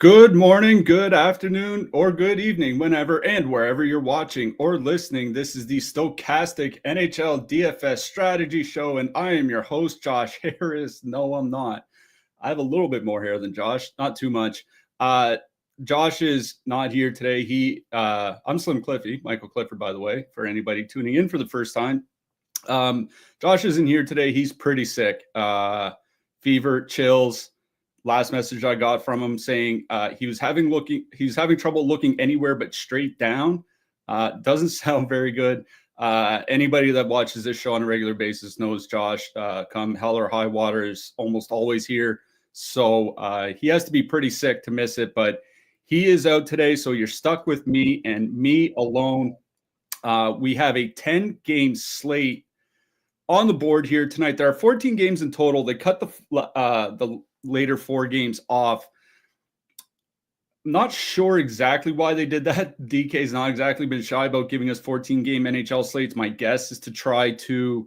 Good morning, good afternoon, or good evening, whenever and wherever you're watching or listening. This is the Stochastic NHL DFS Strategy Show, and I am your host, Josh Harris. No, I'm not. I have a little bit more hair than Josh, not too much. Josh is not here today. I'm Slim Cliffy, Michael Clifford, by the way, for anybody tuning in for the first time. Josh isn't here today. He's pretty sick. Fever, chills. Last message I got from him saying he was having trouble looking anywhere but straight down. Doesn't sound very good. Anybody that watches this show on a regular basis knows Josh, come hell or high water, is almost always here. So he has to be pretty sick to miss it, but he is out today. So you're stuck with me and me alone. We have a 10-game slate on the board here tonight. There are 14 games in total. They cut the later 4 games off. Not sure exactly why they did that. DK's not exactly been shy about giving us 14-game NHL slates. My guess is to try to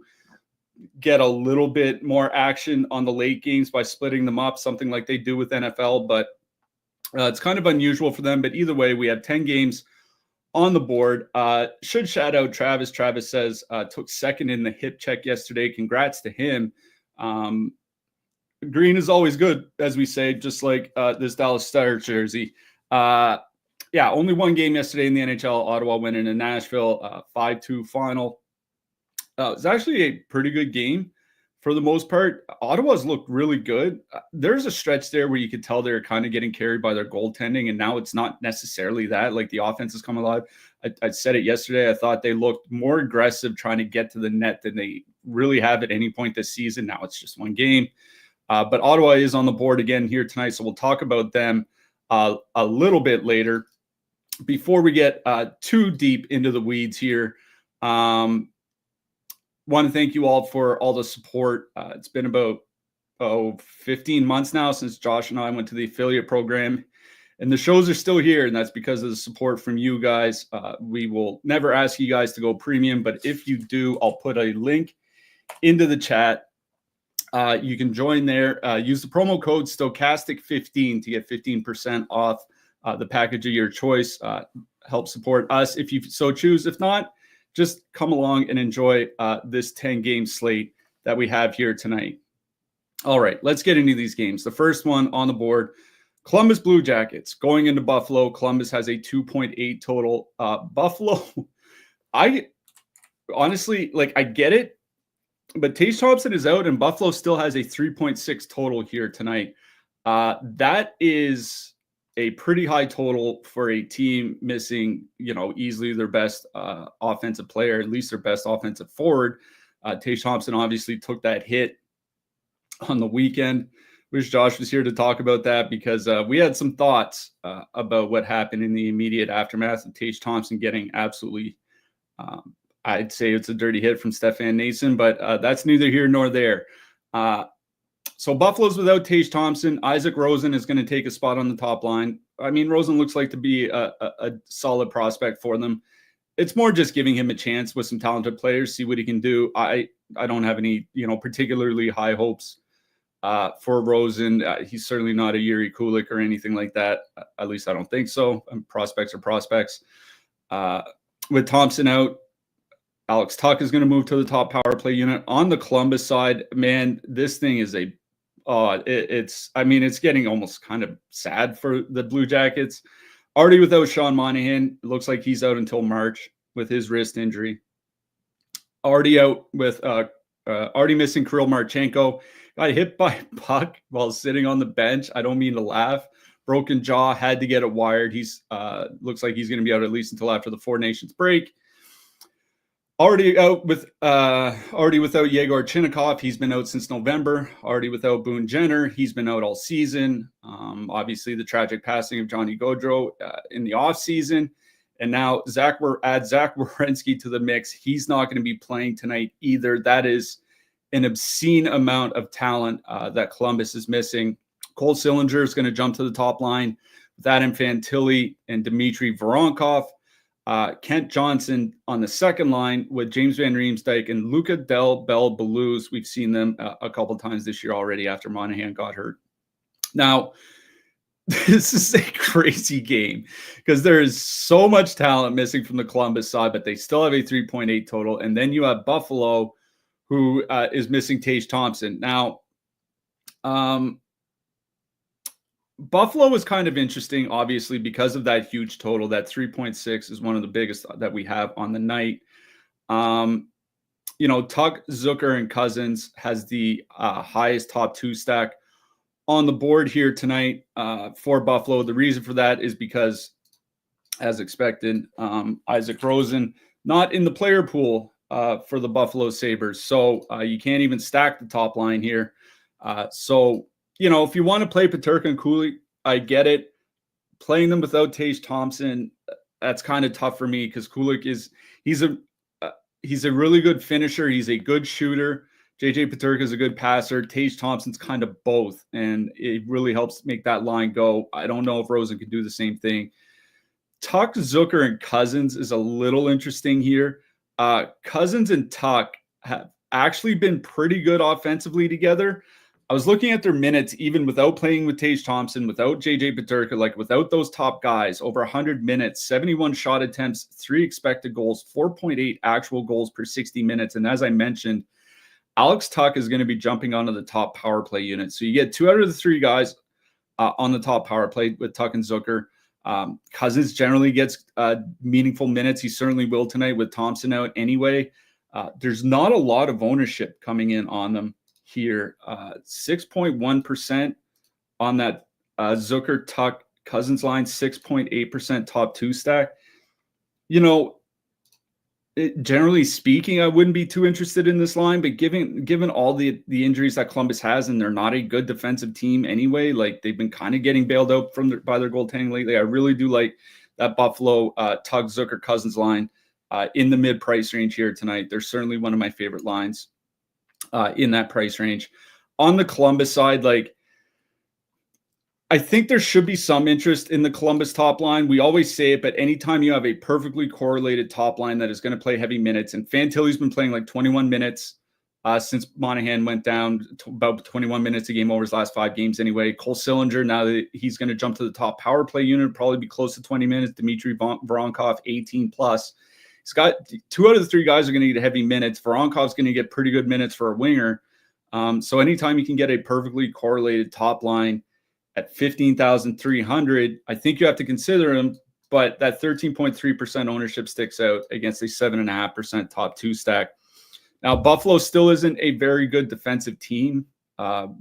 get a little bit more action on the late games by splitting them up, something like they do with NFL, but it's kind of unusual for them. But either way, we have 10 games on the board. Should shout out Travis. Travis says took second in the hip check yesterday. Congrats to him. Green is always good, as we say, just like this Dallas Stars jersey. Only one game yesterday in the NHL. Ottawa winning in Nashville, 5-2 final. It was actually a pretty good game for the most part. Ottawa's looked really good. There's a stretch there where you could tell they're kind of getting carried by their goaltending, and now it's not necessarily that. Like, the offense has come alive. I said it yesterday. I thought they looked more aggressive trying to get to the net than they really have at any point this season. Now it's just one game. But Ottawa is on the board again here tonight, so we'll talk about them a little bit later. Before we get too deep into the weeds here, want to thank you all for all the support. It's been about 15 months now since Josh and I went to the affiliate program, and the shows are still here, and that's because of the support from you guys. We will never ask you guys to go premium, but if you do, I'll put a link into the chat. You can join there. Use the promo code Stochastic15 to get 15% off the package of your choice. Help support us if you so choose. If not, just come along and enjoy this 10-game slate that we have here tonight. All right, let's get into these games. The first one on the board, Columbus Blue Jackets going into Buffalo. Columbus has a 2.8 total. Buffalo, I honestly, I get it. But Tage Thompson is out, and Buffalo still has a 3.6 total here tonight. That is a pretty high total for a team missing, easily their best offensive player, at least their best offensive forward. Tage Thompson obviously took that hit on the weekend. Wish Josh was here to talk about that, because we had some thoughts about what happened in the immediate aftermath of Tage Thompson getting absolutely I'd say it's a dirty hit from Stefan Nason, but that's neither here nor there. So Buffalo's without Tage Thompson. Isaac Rosen is going to take a spot on the top line. I mean, Rosen looks like to be a solid prospect for them. It's more just giving him a chance with some talented players, see what he can do. I don't have any, particularly high hopes for Rosen. He's certainly not a Yuri Kulik or anything like that. At least I don't think so. Prospects are prospects. With Thompson out, Alex Tuch is going to move to the top power play unit. On the Columbus side, man, this thing is it's getting almost kind of sad for the Blue Jackets. Already without Sean Monahan, it looks like he's out until March with his wrist injury. Already out with already missing Kirill Marchenko. Got hit by a puck while sitting on the bench. I don't mean to laugh. Broken jaw, had to get it wired. He's looks like he's going to be out at least until after the Four Nations break. Already without Yegor Chinnikov. He's been out since November. Already without Boone Jenner. He's been out all season. Obviously, the tragic passing of Johnny Gaudreau in the offseason. And now add Zach Werenski to the mix. He's not going to be playing tonight either. That is an obscene amount of talent that Columbus is missing. Cole Sillinger is going to jump to the top line with Adam Fantilli and Dmitry Voronkov. Kent Johnson on the second line with James Van Riemsdyk and Luca Del Bel Beluz. We've seen them a couple times this year already after Monahan got hurt. Now, This is a crazy game because there is so much talent missing from the Columbus side, but they still have a 3.8 total. And then you have Buffalo, who is missing Tage Thompson. Now, Buffalo is kind of interesting, obviously, because of that huge total. That 3.6 is one of the biggest that we have on the night. Tuck, Zucker, and Cousins has the highest top two stack on the board here tonight for Buffalo. The reason for that is because, as expected, Isaac Rosen not in the player pool for the Buffalo Sabres. So you can't even stack the top line here. If you want to play Peterka and Kulich, I get it. Playing them without Tage Thompson, that's kind of tough for me because Kulich he's a really good finisher. He's a good shooter. JJ Peterka is a good passer. Tage Thompson's kind of both, and it really helps make that line go. I don't know if Rosen can do the same thing. Tuck, Zucker, and Cousins is a little interesting here. Cousins and Tuck have actually been pretty good offensively together. I was looking at their minutes, even without playing with Tage Thompson, without JJ Peterka, like without those top guys, over 100 minutes, 71 shot attempts, 3 expected goals, 4.8 actual goals per 60 minutes. And as I mentioned, Alex Tuck is going to be jumping onto the top power play unit. So you get 2 out of the 3 guys on the top power play with Tuck and Zucker. Cousins generally gets meaningful minutes. He certainly will tonight with Thompson out anyway. There's not a lot of ownership coming in on them here. 6.1% on that Zucker, Tuck, Cousins line, 6.8% top two stack. Generally speaking, I wouldn't be too interested in this line, but given all the injuries that Columbus has, and they're not a good defensive team anyway, like they've been kind of getting bailed out by their goaltending lately. I really do like that Buffalo Tug, Zucker, Cousins line in the mid price range here tonight. They're certainly one of my favorite lines in that price range. On the Columbus side, I think there should be some interest in the Columbus top line. We always say it, but anytime you have a perfectly correlated top line that is going to play heavy minutes, and Fantilli's been playing like 21 minutes since Monahan went down, about 21 minutes a game over his last 5 games anyway. Cole Sillinger, now that he's going to jump to the top power play unit, probably be close to 20 minutes. Dmitry Voronkov, 18 plus. He's got 2 out of the 3 guys are going to get heavy minutes. Voronkov's going to get pretty good minutes for a winger. So anytime you can get a perfectly correlated top line at 15,300, I think you have to consider him, but that 13.3% ownership sticks out against a 7.5% top 2 stack. Now, Buffalo still isn't a very good defensive team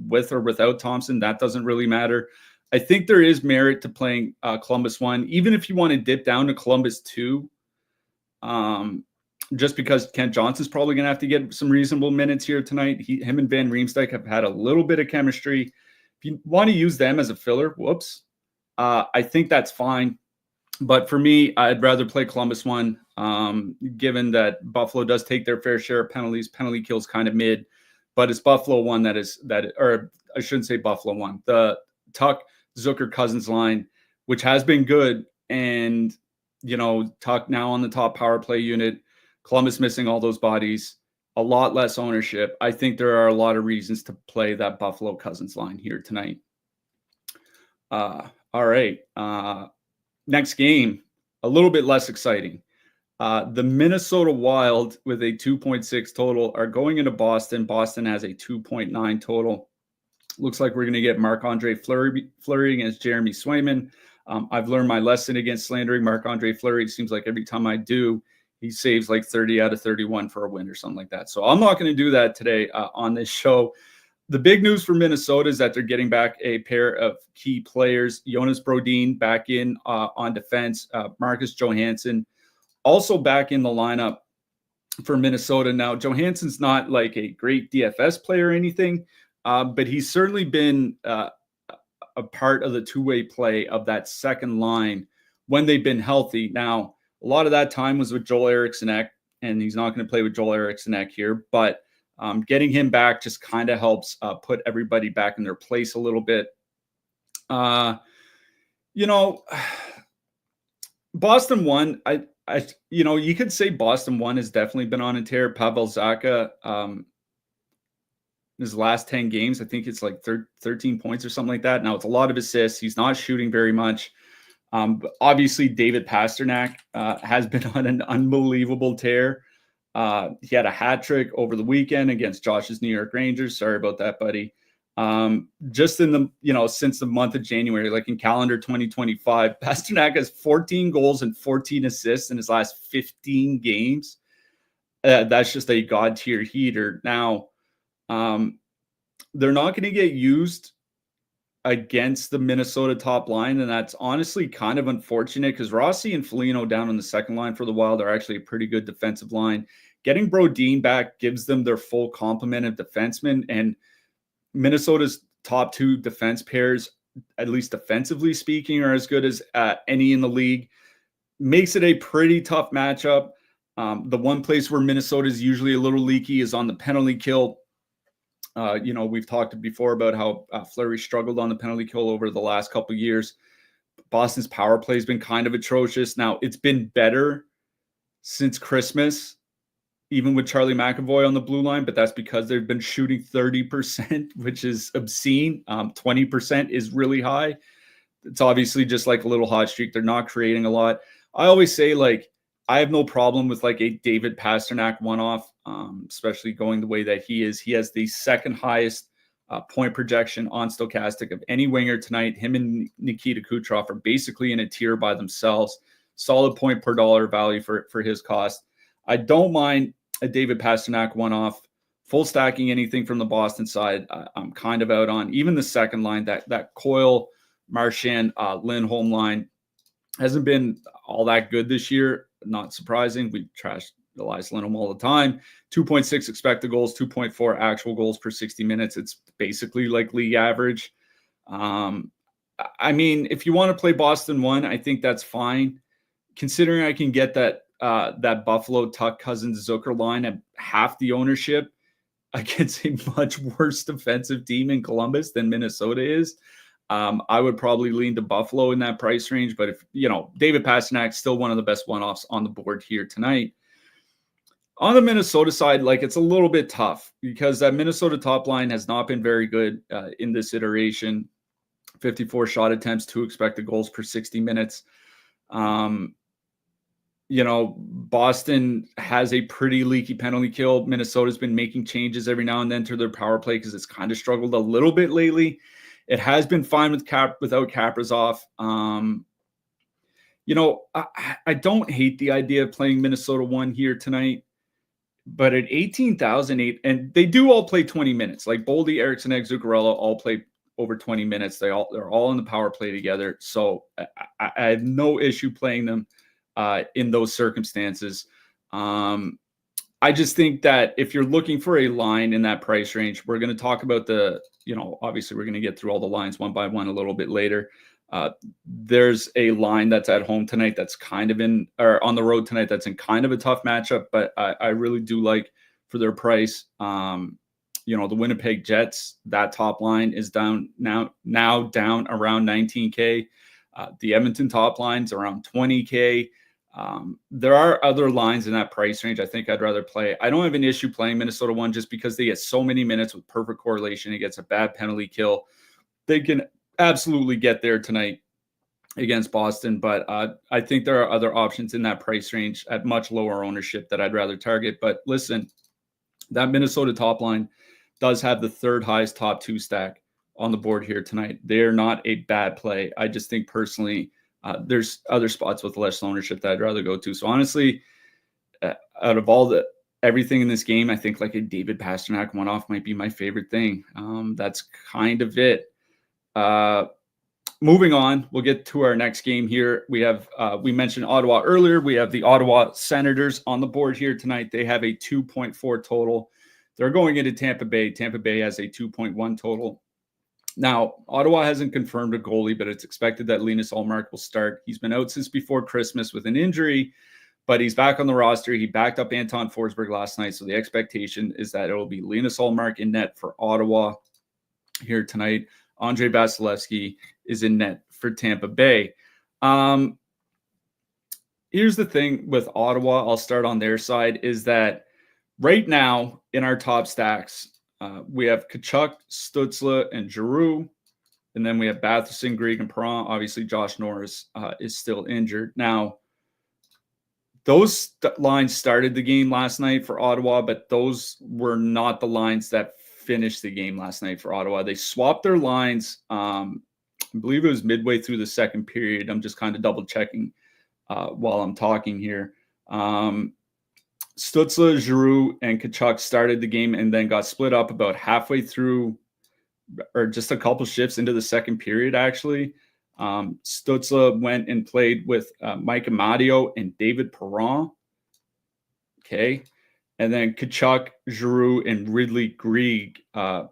with or without Thompson. That doesn't really matter. I think there is merit to playing Columbus 1, even if you want to dip down to Columbus 2, just because Kent Johnson's probably going to have to get some reasonable minutes here tonight. Him and Van Riemsdyk have had a little bit of chemistry. If you want to use them as a filler, I think that's fine. But for me, I'd rather play Columbus 1, given that Buffalo does take their fair share of penalties. Penalty kills kind of mid, but it's Buffalo 1 or I shouldn't say Buffalo 1. The Tuck, Zucker, Cousins line, which has been good, and Tuck now on the top power play unit. Columbus missing all those bodies. A lot less ownership. I think there are a lot of reasons to play that Buffalo Cousins line here tonight. All right. Next game, a little bit less exciting. The Minnesota Wild with a 2.6 total are going into Boston. Boston has a 2.9 total. Looks like we're going to get Marc-Andre Fleury against Jeremy Swayman. I've learned my lesson against slandering Marc-Andre Fleury. It seems like every time I do, he saves like 30 out of 31 for a win or something like that. So I'm not going to do that today on this show. The big news for Minnesota is that they're getting back a pair of key players. Jonas Brodin back in on defense. Marcus Johansson also back in the lineup for Minnesota. Now, Johansson's not like a great DFS player or anything, but he's certainly been a part of the two-way play of that second line when they've been healthy. Now, a lot of that time was with Joel Eriksson Ek, and he's not going to play with Joel Eriksson Ek here, but getting him back just kind of helps put everybody back in their place a little bit. Boston 1, you could say Boston 1 has definitely been on a tear. Pavel Zacha, in his last 10 games. I think it's like 13 points or something like that. Now, it's a lot of assists. He's not shooting very much. But obviously, David Pastrnak has been on an unbelievable tear. He had a hat trick over the weekend against Josh's New York Rangers. Sorry about that, buddy. Just in the, since the month of January, like in calendar 2025, Pastrnak has 14 goals and 14 assists in his last 15 games. That's just a god tier heater. Now, they're not going to get used against the Minnesota top line, and that's honestly kind of unfortunate because Rossi and Foligno down on the second line for the Wild are actually a pretty good defensive line. Getting Brodin back gives them their full complement of defensemen, and Minnesota's top two defense pairs, at least defensively speaking, are as good as any in the league. Makes it a pretty tough matchup. The one place where Minnesota is usually a little leaky is on the penalty kill. We've talked before about how Fleury struggled on the penalty kill over the last couple of years. Boston's power play has been kind of atrocious. Now, it's been better since Christmas, even with Charlie McAvoy on the blue line, but that's because they've been shooting 30%, which is obscene. 20% is really high. It's obviously just like a little hot streak. They're not creating a lot. I always say, I have no problem with a David Pastrnak one-off, especially going the way that he is. He has the second highest point projection on Stochastic of any winger tonight. Him and Nikita Kucherov are basically in a tier by themselves. Solid point per dollar value for his cost. I don't mind a David Pastrnak one-off. Full stacking anything from the Boston side, I'm kind of out on. Even the second line, that Coyle, Marchand, Lindholm line hasn't been all that good this year. Not surprising. We trash Elias Lindholm all the time. 2.6 expected goals, 2.4 actual goals per 60 minutes. It's basically like league average. If you want to play Boston 1, I think that's fine. Considering I can get that Buffalo Tuck Cousins Zucker line at half the ownership against a much worse defensive team in Columbus than Minnesota is, I would probably lean to Buffalo in that price range. But if, David Pastrnak still one of the best one-offs on the board here tonight. On the Minnesota side, it's a little bit tough because that Minnesota top line has not been very good in this iteration. 54 shot attempts, 2 expected goals per 60 minutes. Boston has a pretty leaky penalty kill. Minnesota's been making changes every now and then to their power play because it's kind of struggled a little bit lately. It has been fine without Kaprizov. I don't hate the idea of playing Minnesota 1 here tonight, but at 18,008, and they do all play 20 minutes. Like Boldy, Eriksson, Zuccarello all play over 20 minutes. They're all in the power play together. So I have no issue playing them in those circumstances. I just think that if you're looking for a line in that price range, we're going to talk about obviously we're going to get through all the lines one by one a little bit later. There's a line that's at home tonight that's kind of on the road tonight that's in kind of a tough matchup, but I really do like for their price. The Winnipeg Jets, that top line is down now down around 19K. The Edmonton top line's around 20K. There are other lines in that price range I think I'd rather play. I don't have an issue playing Minnesota 1 just because they get so many minutes with perfect correlation against a bad penalty kill. They can absolutely get there tonight against Boston, but I think there are other options in that price range at much lower ownership that I'd rather target. But listen, that Minnesota top line does have the third highest top 2 stack on the board here tonight. They're not a bad play. I just think personally, there's other spots with less ownership that I'd rather go to. So honestly, out of everything in this game, I think a David Pastrnak one-off might be my favorite thing. That's kind of it. Moving on, we'll get to our next game here. We have, we mentioned Ottawa earlier. We have the Ottawa Senators on the board here tonight. They have a 2.4 total. They're going into Tampa Bay. Tampa Bay has a 2.1 total. Now, Ottawa hasn't confirmed a goalie, but it's expected that Linus Ullmark will start. He's been out since before Christmas with an injury, but he's back on the roster. He backed up Anton Forsberg last night, so the expectation is that it will be Linus Ullmark in net for Ottawa here tonight. Andre Vasilevsky is in net for Tampa Bay. Here's the thing with Ottawa, I'll start on their side, is that right now in our top stacks, We have Kachuk, Stützle, and Giroux. And then we have Batherson, Grieg, and Perron. Obviously, Josh Norris is still injured. Now, those lines started the game last night for Ottawa, but those were not the lines that finished the game last night for Ottawa. They swapped their lines. I believe it was midway through the second period. I'm just kind of double checking while I'm talking here. Stützle, Giroux, and Kachuk started the game and then got split up about halfway through, or just a couple shifts into the second period, actually. Stützle went and played with Mike Amadio and David Perron. Okay. And then Kachuk, Giroux, and Ridley Grieg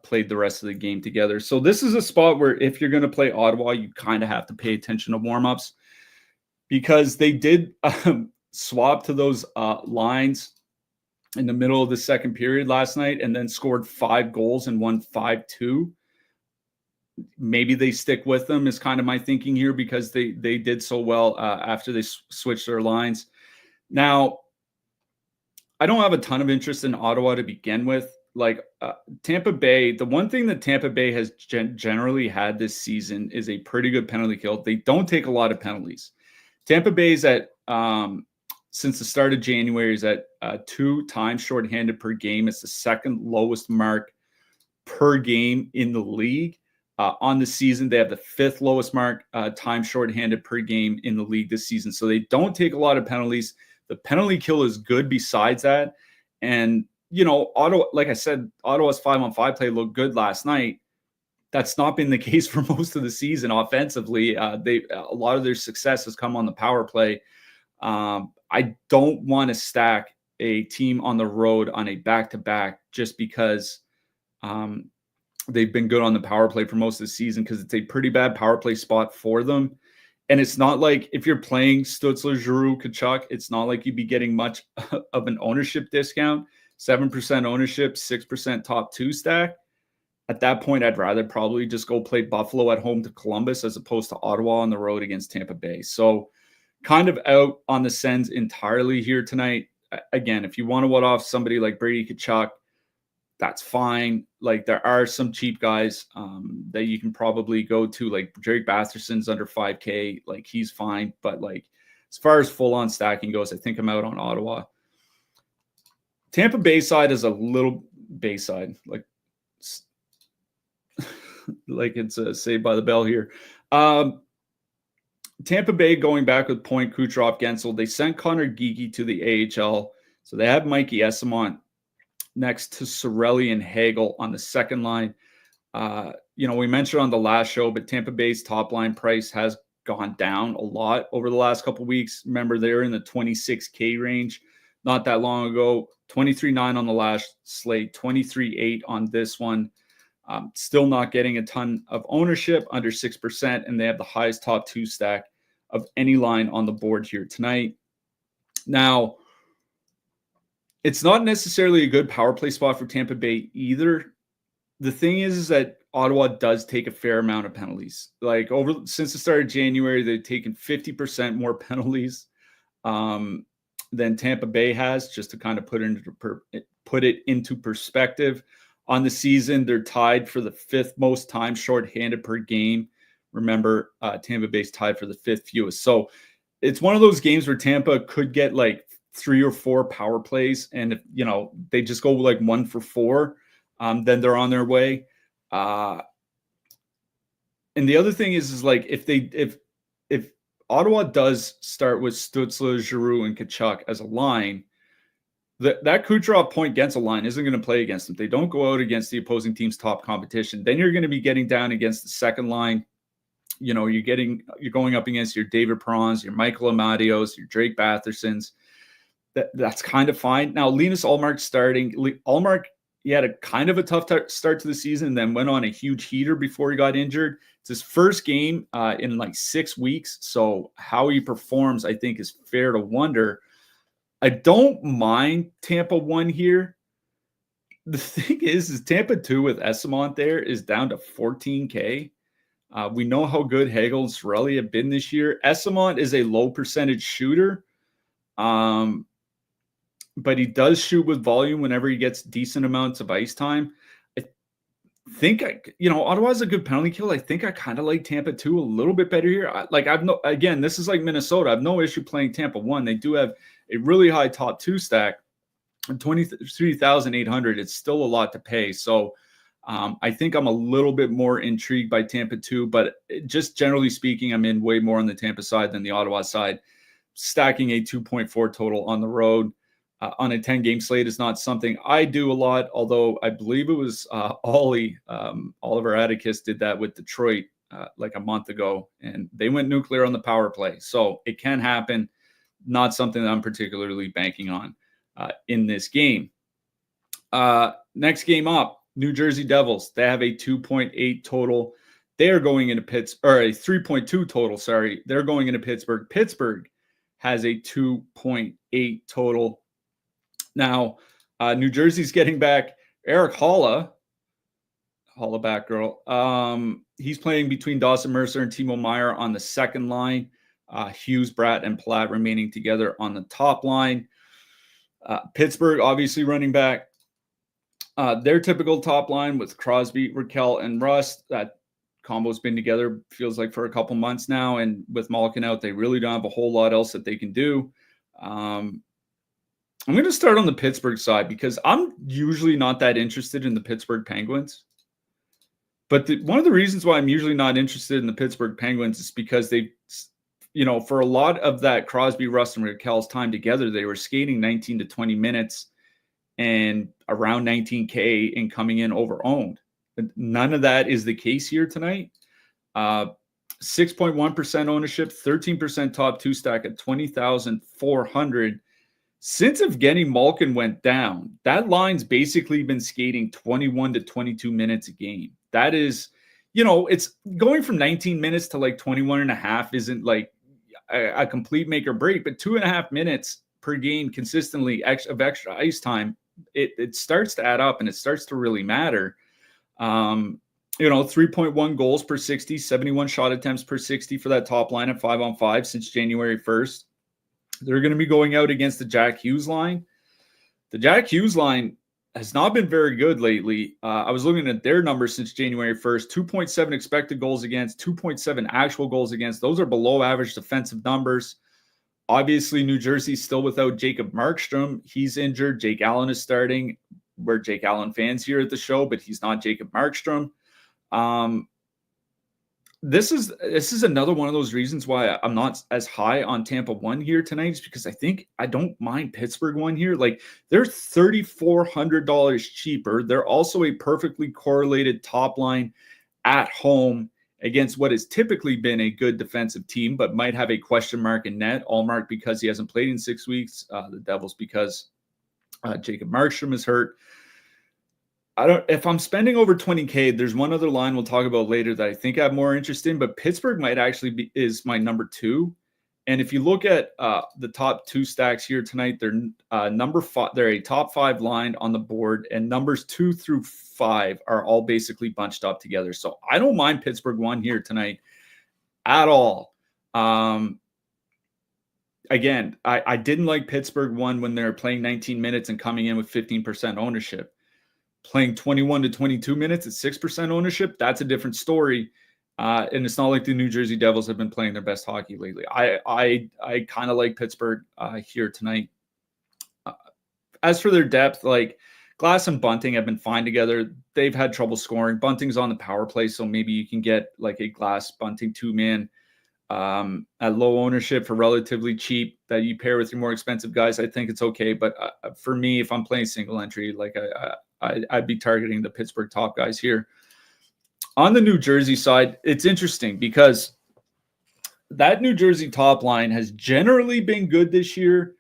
played the rest of the game together. So this is a spot where if you're going to play Ottawa, you kind of have to pay attention to warmups, because they did swap to those lines in the middle of the second period last night and then scored 5 goals and won 5-2. Maybe they stick with them is kind of my thinking here, because they did so well after they switched their lines. Now, I don't have a ton of interest in Ottawa to begin with. Like Tampa Bay, the one thing that Tampa Bay has generally had this season is a pretty good penalty kill. They don't take a lot of penalties. Tampa Bay's at since the start of January is at 2 times shorthanded per game. It's the second lowest mark per game in the league. On the season, they have the 5th lowest mark time shorthanded per game in the league this season. So they don't take a lot of penalties. The penalty kill is good besides that. And, Ottawa, like I said, Ottawa's 5-on-5 play looked good last night. That's not been the case for most of the season offensively. A lot of their success has come on the power play. I don't want to stack a team on the road on a back-to-back just because they've been good on the power play for most of the season, because it's a pretty bad power play spot for them. And it's not like if you're playing Stützle, Giroux, Kachuk, it's not like you'd be getting much of an ownership discount. 7% ownership, 6% top 2 stack. At that point, I'd rather probably just go play Buffalo at home to Columbus as opposed to Ottawa on the road against Tampa Bay. So kind of out on the Sens entirely here tonight. Again, if you want to ward off somebody like Brady Kachuk, that's fine. Like, there are some cheap guys that you can probably go to, like Drake Batherson's under 5K. Like, he's fine. But like, as far as full-on stacking goes, I think I'm out on Ottawa. Tampa Bay side is a little Bayside, like it's a Saved by the Bell here. Tampa Bay going back with Point, Kucherov, Gensel. They sent Connor Geekie to the AHL. So they have Mikey Esamont next to Sorelli and Hagel on the second line. We mentioned on the last show, but Tampa Bay's top line price has gone down a lot over the last couple of weeks. Remember, they were in the 26K range not that long ago. 23.9 on the last slate, 23.8 on this one. Still not getting a ton of ownership, under 6%, and they have the highest top 2 stack of any line on the board here tonight. Now, it's not necessarily a good power play spot for Tampa Bay either. The thing is that Ottawa does take a fair amount of penalties. Like, since the start of January, they've taken 50% more penalties than Tampa Bay has, just to kind of put it into perspective. On the season, they're tied for the 5th most time shorthanded per game. Remember, Tampa Bay's tied for the 5th fewest. So it's one of those games where Tampa could get like 3 or 4 power plays, and if they just go like 1 for 4, then they're on their way. And the other thing is like if Ottawa does start with Stützle, Giroux, and Kachuk as a line, that Kucherov, Point, Gensel line isn't going to play against them. They don't go out against the opposing team's top competition. Then you're going to be getting down against the second line. You're going up against your David Perrons, your Michael Amadios, your Drake Bathersons. That's kind of fine. Now, Linus Ullmark starting. Ullmark, he had a kind of a tough start to the season, then went on a huge heater before he got injured. It's his first game in like 6 weeks. So how he performs, I think, is fair to wonder. I don't mind Tampa 1 here. The thing is Tampa 2 with Esamont there is down to 14K. We know how good Hagel and Sorelli have been this year. Esamont is a low percentage shooter. But he does shoot with volume whenever he gets decent amounts of ice time. I think Ottawa's a good penalty kill. I think I kind of like Tampa 2 a little bit better here. This is like Minnesota. I have no issue playing Tampa 1. They do have a really high top 2 stack, 23,800. It's still a lot to pay. So I think I'm a little bit more intrigued by Tampa 2, but just generally speaking, I'm in way more on the Tampa side than the Ottawa side. Stacking a 2.4 total on the road on a 10-game slate is not something I do a lot, although I believe it was Oliver Atticus did that with Detroit like a month ago, and they went nuclear on the power play. So it can happen. Not something that I'm particularly banking on in this game. Next game up, New Jersey Devils. They have a 2.8 total. They are going into Pittsburgh, or a 3.2 total, sorry. They're going into Pittsburgh. Pittsburgh has a 2.8 total. Now, New Jersey's getting back Eric Holla back girl. He's playing between Dawson Mercer and Timo Meier on the second line. Hughes, Bratt, and Platt remaining together on the top line. Pittsburgh, obviously running back their typical top line with Crosby, Raquel, and Rust. That combo's been together, feels like, for a couple months now. And with Malkin out, they really don't have a whole lot else that they can do. I'm going to start on the Pittsburgh side because I'm usually not that interested in the Pittsburgh Penguins. But one of the reasons why I'm usually not interested in the Pittsburgh Penguins is because they, for a lot of that Crosby, Rust, and Raquel's time together, they were skating 19 to 20 minutes and around 19K and coming in over-owned. None of that is the case here tonight. 6.1% ownership, 13% top 2 stack at 20,400. Since Evgeny Malkin went down, that line's basically been skating 21 to 22 minutes a game. That is, it's going from 19 minutes to like 21 and a half isn't like a complete make or break, but 2.5 minutes per game consistently of extra ice time, it starts to add up and it starts to really matter. 3.1 goals per 60, 71 shot attempts per 60 for that top line at 5-on-5 since January 1st. They're going to be going out against the Jack Hughes line. The Jack Hughes line has not been very good lately. I was looking at their numbers since January 1st, 2.7 expected goals against, 2.7 actual goals against. Those are below average defensive numbers. Obviously, New Jersey's still without Jacob Markstrom. He's injured. Jake Allen is starting. We're Jake Allen fans here at the show, but he's not Jacob Markstrom. This is another one of those reasons why I'm not as high on Tampa 1 here tonight, is because I don't mind Pittsburgh 1 here. Like, they're $3,400 cheaper. They're also a perfectly correlated top line at home against what has typically been a good defensive team, but might have a question mark in net. Allmark because he hasn't played in 6 weeks. The Devils because Jacob Markstrom is hurt. If I'm spending over 20K, there's one other line we'll talk about later that I think I have more interest in, but Pittsburgh might actually is my number 2. And if you look at the top 2 stacks here tonight, they're number 5. They're a top 5 line on the board, and numbers 2 through 5 are all basically bunched up together. So I don't mind Pittsburgh 1 here tonight at all. Again, I didn't like Pittsburgh 1 when they're playing 19 minutes and coming in with 15% ownership. Playing 21 to 22 minutes at 6% ownership, that's a different story. And it's not like the New Jersey Devils have been playing their best hockey lately. I kind of like Pittsburgh here tonight. As for their depth, like Glass and Bunting have been fine together. They've had trouble scoring. Bunting's on the power play, so maybe you can get like a Glass Bunting 2-man at low ownership for relatively cheap that you pair with your more expensive guys. I think it's okay. But for me, if I'm playing single entry, like I'd be targeting the Pittsburgh top guys here. On the New Jersey side, it's interesting because that New Jersey top line has generally been good this year.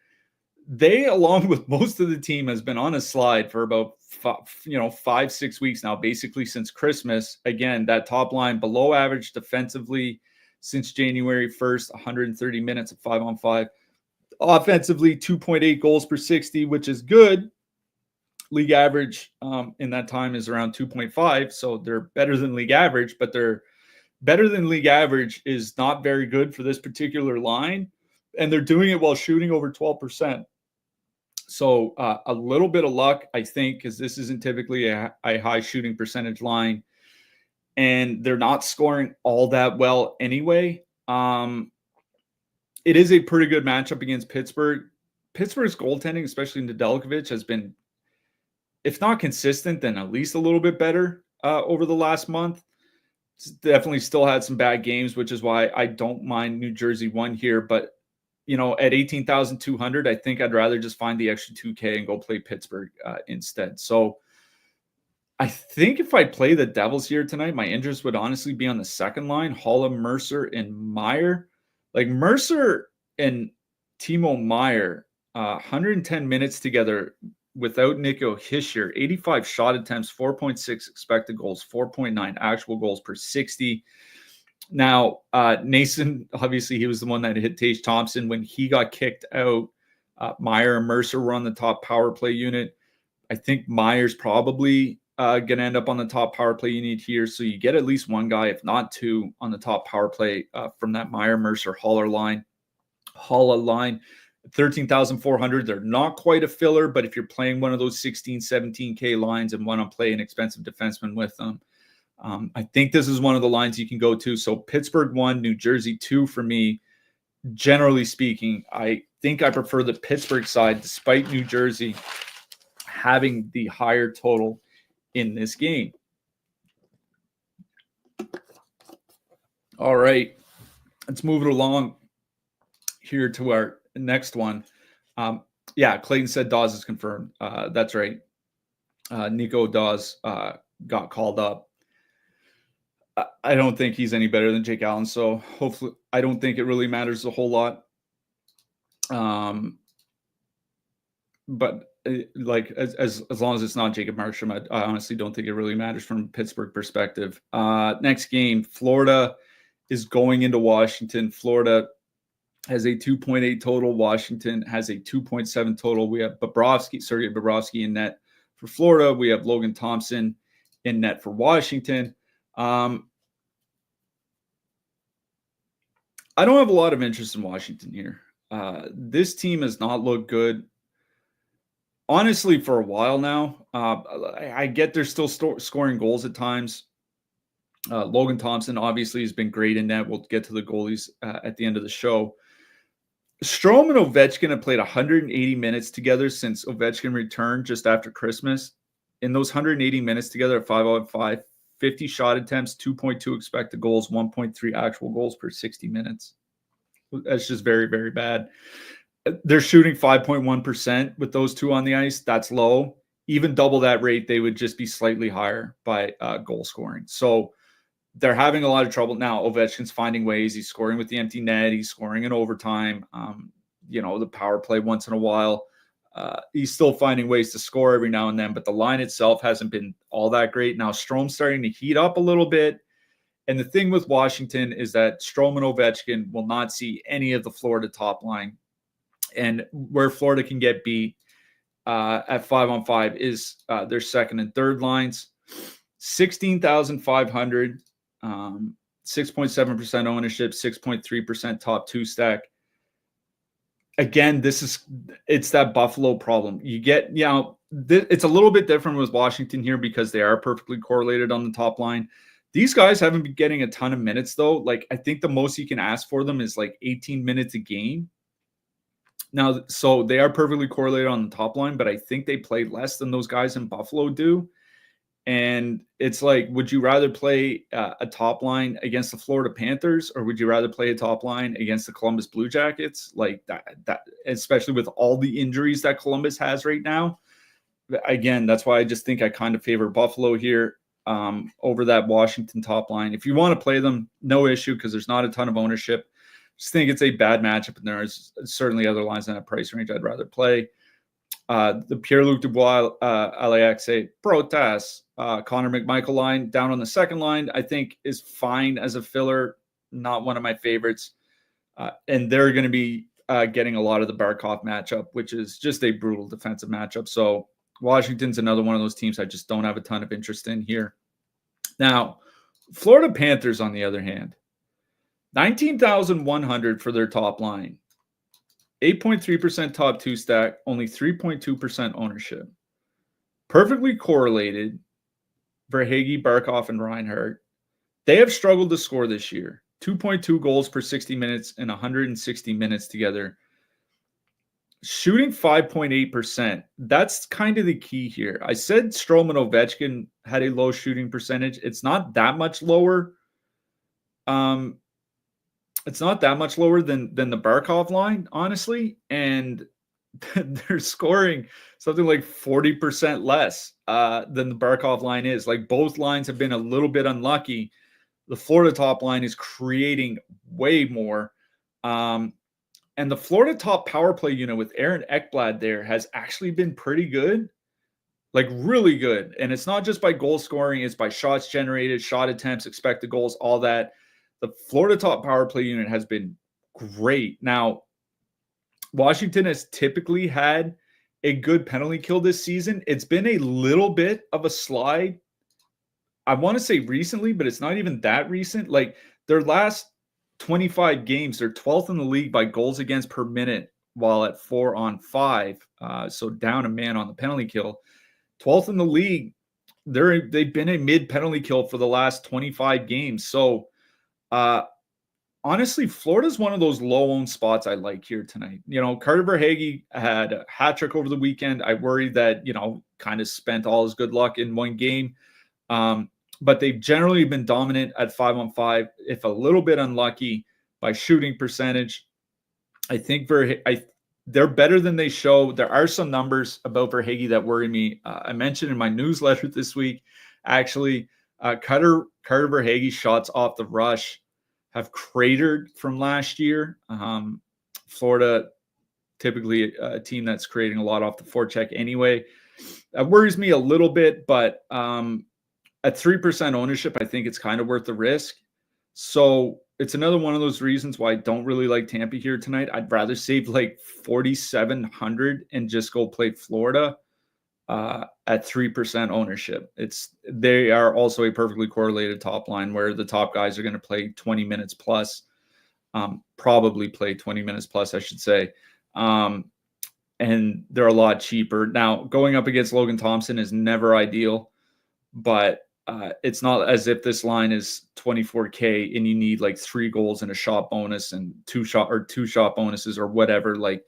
They, along with most of the team, has been on a slide for about 5-6 weeks now, basically since Christmas. Again, that top line below average defensively since January 1st, 130 minutes of 5-on-5. Offensively, 2.8 goals per 60, which is good. League average in that time is around 2.5, so they're better than league average, but they're better than league average is not very good for this particular line, and they're doing it while shooting over 12%. So a little bit of luck, I think, because this isn't typically a high shooting percentage line, and they're not scoring all that well anyway. It is a pretty good matchup against Pittsburgh. Pittsburgh's goaltending, especially Nedeljkovic, has been, if not consistent, then at least a little bit better over the last month. It's definitely still had some bad games, which is why I don't mind New Jersey one here. But, at 18,200, I think I'd rather just find the extra 2K and go play Pittsburgh instead. So I think if I play the Devils here tonight, my interest would honestly be on the second line, Haula, Mercer, and Meyer. Like Mercer and Timo Meyer, 110 minutes together without Nico Hischier, 85 shot attempts, 4.6 expected goals, 4.9 actual goals per 60. Now, Nason, obviously, he was the one that hit Tage Thompson. When he got kicked out, Meyer and Mercer were on the top power play unit. I think Meyer's probably going to end up on the top power play unit here. So you get at least one guy, if not two, on the top power play from that Meyer, Mercer, Haula line. 13,400. They're not quite a filler, but if you're playing one of those 16, 17K lines and want to play an expensive defenseman with them, I think this is one of the lines you can go to. So Pittsburgh 1, New Jersey 2 for me. Generally speaking, I think I prefer the Pittsburgh side, despite New Jersey having the higher total in this game. All right, let's move it along here to our next one. Clayton said Dawes is confirmed. That's right. Nico Dawes got called up. I don't think he's any better than Jake Allen, so hopefully I don't think it really matters a whole lot. But like as long as it's not Jacob Markstrom, I honestly don't think it really matters from a Pittsburgh perspective. Next game, Florida is going into Washington. Florida has a 2.8 total. Washington has a 2.7 total. We have Sergei Bobrovsky in net for Florida. We have Logan Thompson in net for Washington. I don't have a lot of interest in Washington here. This team has not looked good, honestly, for a while now. I get they're still scoring goals at times. Logan Thompson obviously has been great in net. We'll get to the goalies at the end of the show. Strome and Ovechkin have played 180 minutes together since Ovechkin returned just after Christmas. In those 180 minutes together at 5-on-5, 50 shot attempts, 2.2 expected goals, 1.3 actual goals per 60 minutes. That's just very, very bad. They're shooting 5.1% with those two on the ice. That's low. Even double that rate, they would just be slightly higher by goal scoring. So they're having a lot of trouble now. Ovechkin's finding ways. He's scoring with the empty net. He's scoring in overtime. The power play once in a while. He's still finding ways to score every now and then, but the line itself hasn't been all that great. Now Strome's starting to heat up a little bit. And the thing with Washington is that Strome and Ovechkin will not see any of the Florida top line. And where Florida can get beat at 5-on-5 is their second and third lines. 16,500, 6.7% ownership, 6.3% top two stack. Again, it's that Buffalo problem. You get, it's a little bit different with Washington here because they are perfectly correlated on the top line. These guys haven't been getting a ton of minutes though. Like I think the most you can ask for them is like 18 minutes a game. Now, so they are perfectly correlated on the top line, but I think they play less than those guys in Buffalo do. And it's like, would you rather play a top line against the Florida Panthers, or would you rather play a top line against the Columbus Blue Jackets? Like that, especially with all the injuries that Columbus has right now. Again, that's why I just think I kind of favor Buffalo here over that Washington top line. If you want to play them, no issue, because there's not a ton of ownership. Just think it's a bad matchup, and there's certainly other lines in that price range I'd rather play. The Pierre-Luc Dubois, Alexe Protas, Connor McMichael line down on the second line, I think is fine as a filler, not one of my favorites. And they're going to be getting a lot of the Barkov matchup, which is just a brutal defensive matchup. So Washington's another one of those teams I just don't have a ton of interest in here. Now, Florida Panthers, on the other hand, 19,100 for their top line. 8.3% top two stack, only 3.2% ownership. Perfectly correlated, Verhaeghe, Barkov, and Reinhardt. They have struggled to score this year. 2.2 goals per 60 minutes and 160 minutes together. Shooting 5.8%. That's kind of the key here. I said Strome and Ovechkin had a low shooting percentage. It's not that much lower. It's not that much lower than the Barkov line, honestly. And they're scoring something like 40% less than the Barkov line is. Like, both lines have been a little bit unlucky. The Florida top line is creating way more. And the Florida top power play unit with Aaron Ekblad there has actually been pretty good, like really good. And it's not just by goal scoring, it's by shots generated, shot attempts, expected goals, all that. The Florida top power play unit has been great. Now, Washington has typically had a good penalty kill this season. It's been a little bit of a slide. I want to say recently, but it's not even that recent. Like, their last 25 games, they're 12th in the league by goals against per minute, while at 4-on-5. So down a man on the penalty kill. 12th in the league. They've been a mid penalty kill for the last 25 games. So honestly, Florida's one of those low-owned spots I like here tonight. Carter Verhaeghe had a hat trick over the weekend. I worried that, kind of spent all his good luck in one game. But they've generally been dominant at 5-on-5, if a little bit unlucky by shooting percentage. I think they're better than they show. There are some numbers about Verhaeghe that worry me. I mentioned in my newsletter this week, actually, Carter Verhaeghe shots off the rush have cratered from last year. Florida, typically a team that's creating a lot off the forecheck anyway. That worries me a little bit, but at 3% ownership, I think it's kind of worth the risk. So it's another one of those reasons why I don't really like Tampa here tonight. I'd rather save like 4,700 and just go play Florida at 3% ownership. They are also a perfectly correlated top line where the top guys are going to play 20 minutes plus, probably play 20 minutes plus, I should say. And they're a lot cheaper. Now, going up against Logan Thompson is never ideal, but it's not as if this line is 24K and you need like 3 goals and a shot bonus and two shot bonuses or whatever. Like,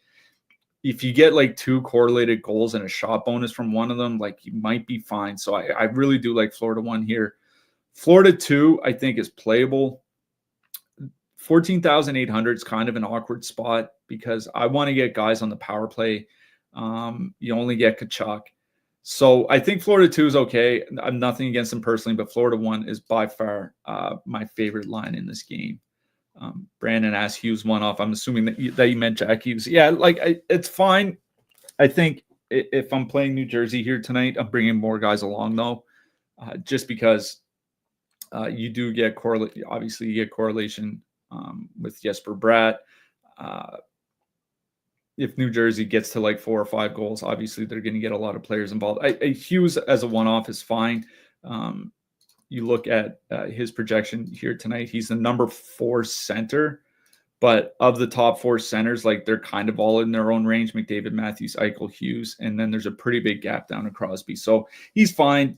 if you get like 2 correlated goals and a shot bonus from one of them, like, you might be fine. So I really do like Florida 1 here. Florida 2, I think, is playable. 14,800 is kind of an awkward spot because I want to get guys on the power play. You only get Kachuk. So I think Florida 2 is okay. I'm nothing against them personally, but Florida 1 is by far my favorite line in this game. Brandon asked Hughes one off. I'm assuming that you meant Jack Hughes. Yeah, it's fine. I think if I'm playing New Jersey here tonight, I'm bringing more guys along though, just because you do get correlation. Obviously, you get correlation with Jesper Bratt. If New Jersey gets to like 4 or 5 goals, obviously they're going to get a lot of players involved. Hughes as a one-off is fine. You look at his projection here tonight, he's the number 4 center, but of the top 4 centers, like, they're kind of all in their own range: McDavid, Matthews, Eichel, Hughes, and then there's a pretty big gap down to Crosby. So he's fine.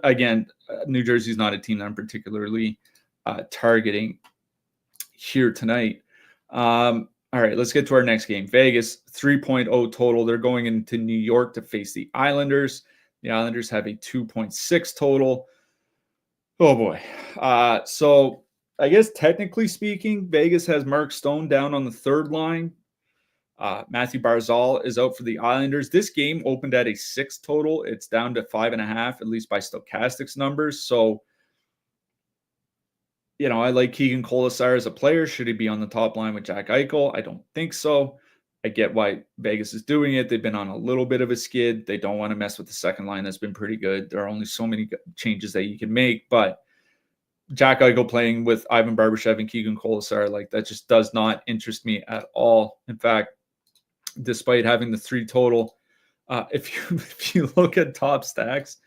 Again, New Jersey's not a team that I'm particularly targeting here tonight. All right, let's get to our next game. Vegas, 3.0 total. They're going into New York to face the Islanders. The Islanders have a 2.6 total. Oh, boy. So I guess technically speaking, Vegas has Mark Stone down on the third line. Matthew Barzal is out for the Islanders. This game opened at a 6 total. It's down to 5.5, at least by Stochastics numbers. So, I like Keegan Colasar as a player. Should he be on the top line with Jack Eichel? I don't think so. I get why Vegas is doing it. They've been on a little bit of a skid. They don't want to mess with the second line. That's been pretty good. There are only so many changes that you can make, but Jack Eichel playing with Ivan Barbashev and Keegan Colasar, like, that just does not interest me at all. In fact, despite having the 3 total, if you look at top stacks,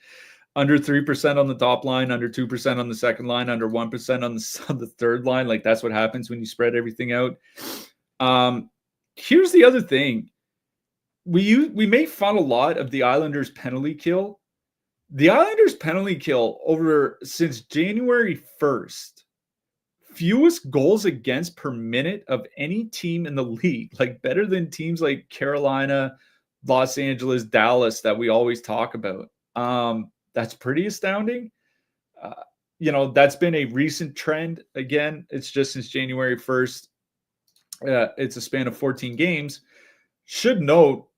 under 3% on the top line, under 2% on the second line, under 1% on the third line. Like, that's what happens when you spread everything out. Here's the other thing. We make fun a lot of the Islanders penalty kill. The Islanders penalty kill since January 1st, fewest goals against per minute of any team in the league, like better than teams like Carolina, Los Angeles, Dallas that we always talk about. That's pretty astounding. That's been a recent trend. Again, it's just since January 1st. It's a span of 14 games. Should note,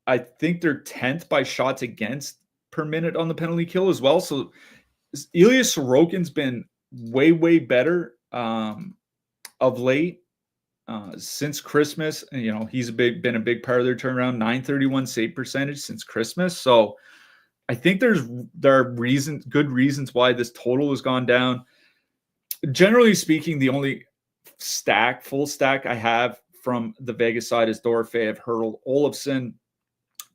I think they're 10th by shots against per minute on the penalty kill as well. So Ilya Sorokin's been way, way better of late since Christmas. And, he's been a big part of their turnaround. .931 save percentage since Christmas. So I think there are good reasons why this total has gone down. Generally speaking, the only full stack I have from the Vegas side is Dorofeyev, Hurdle, Olofsson.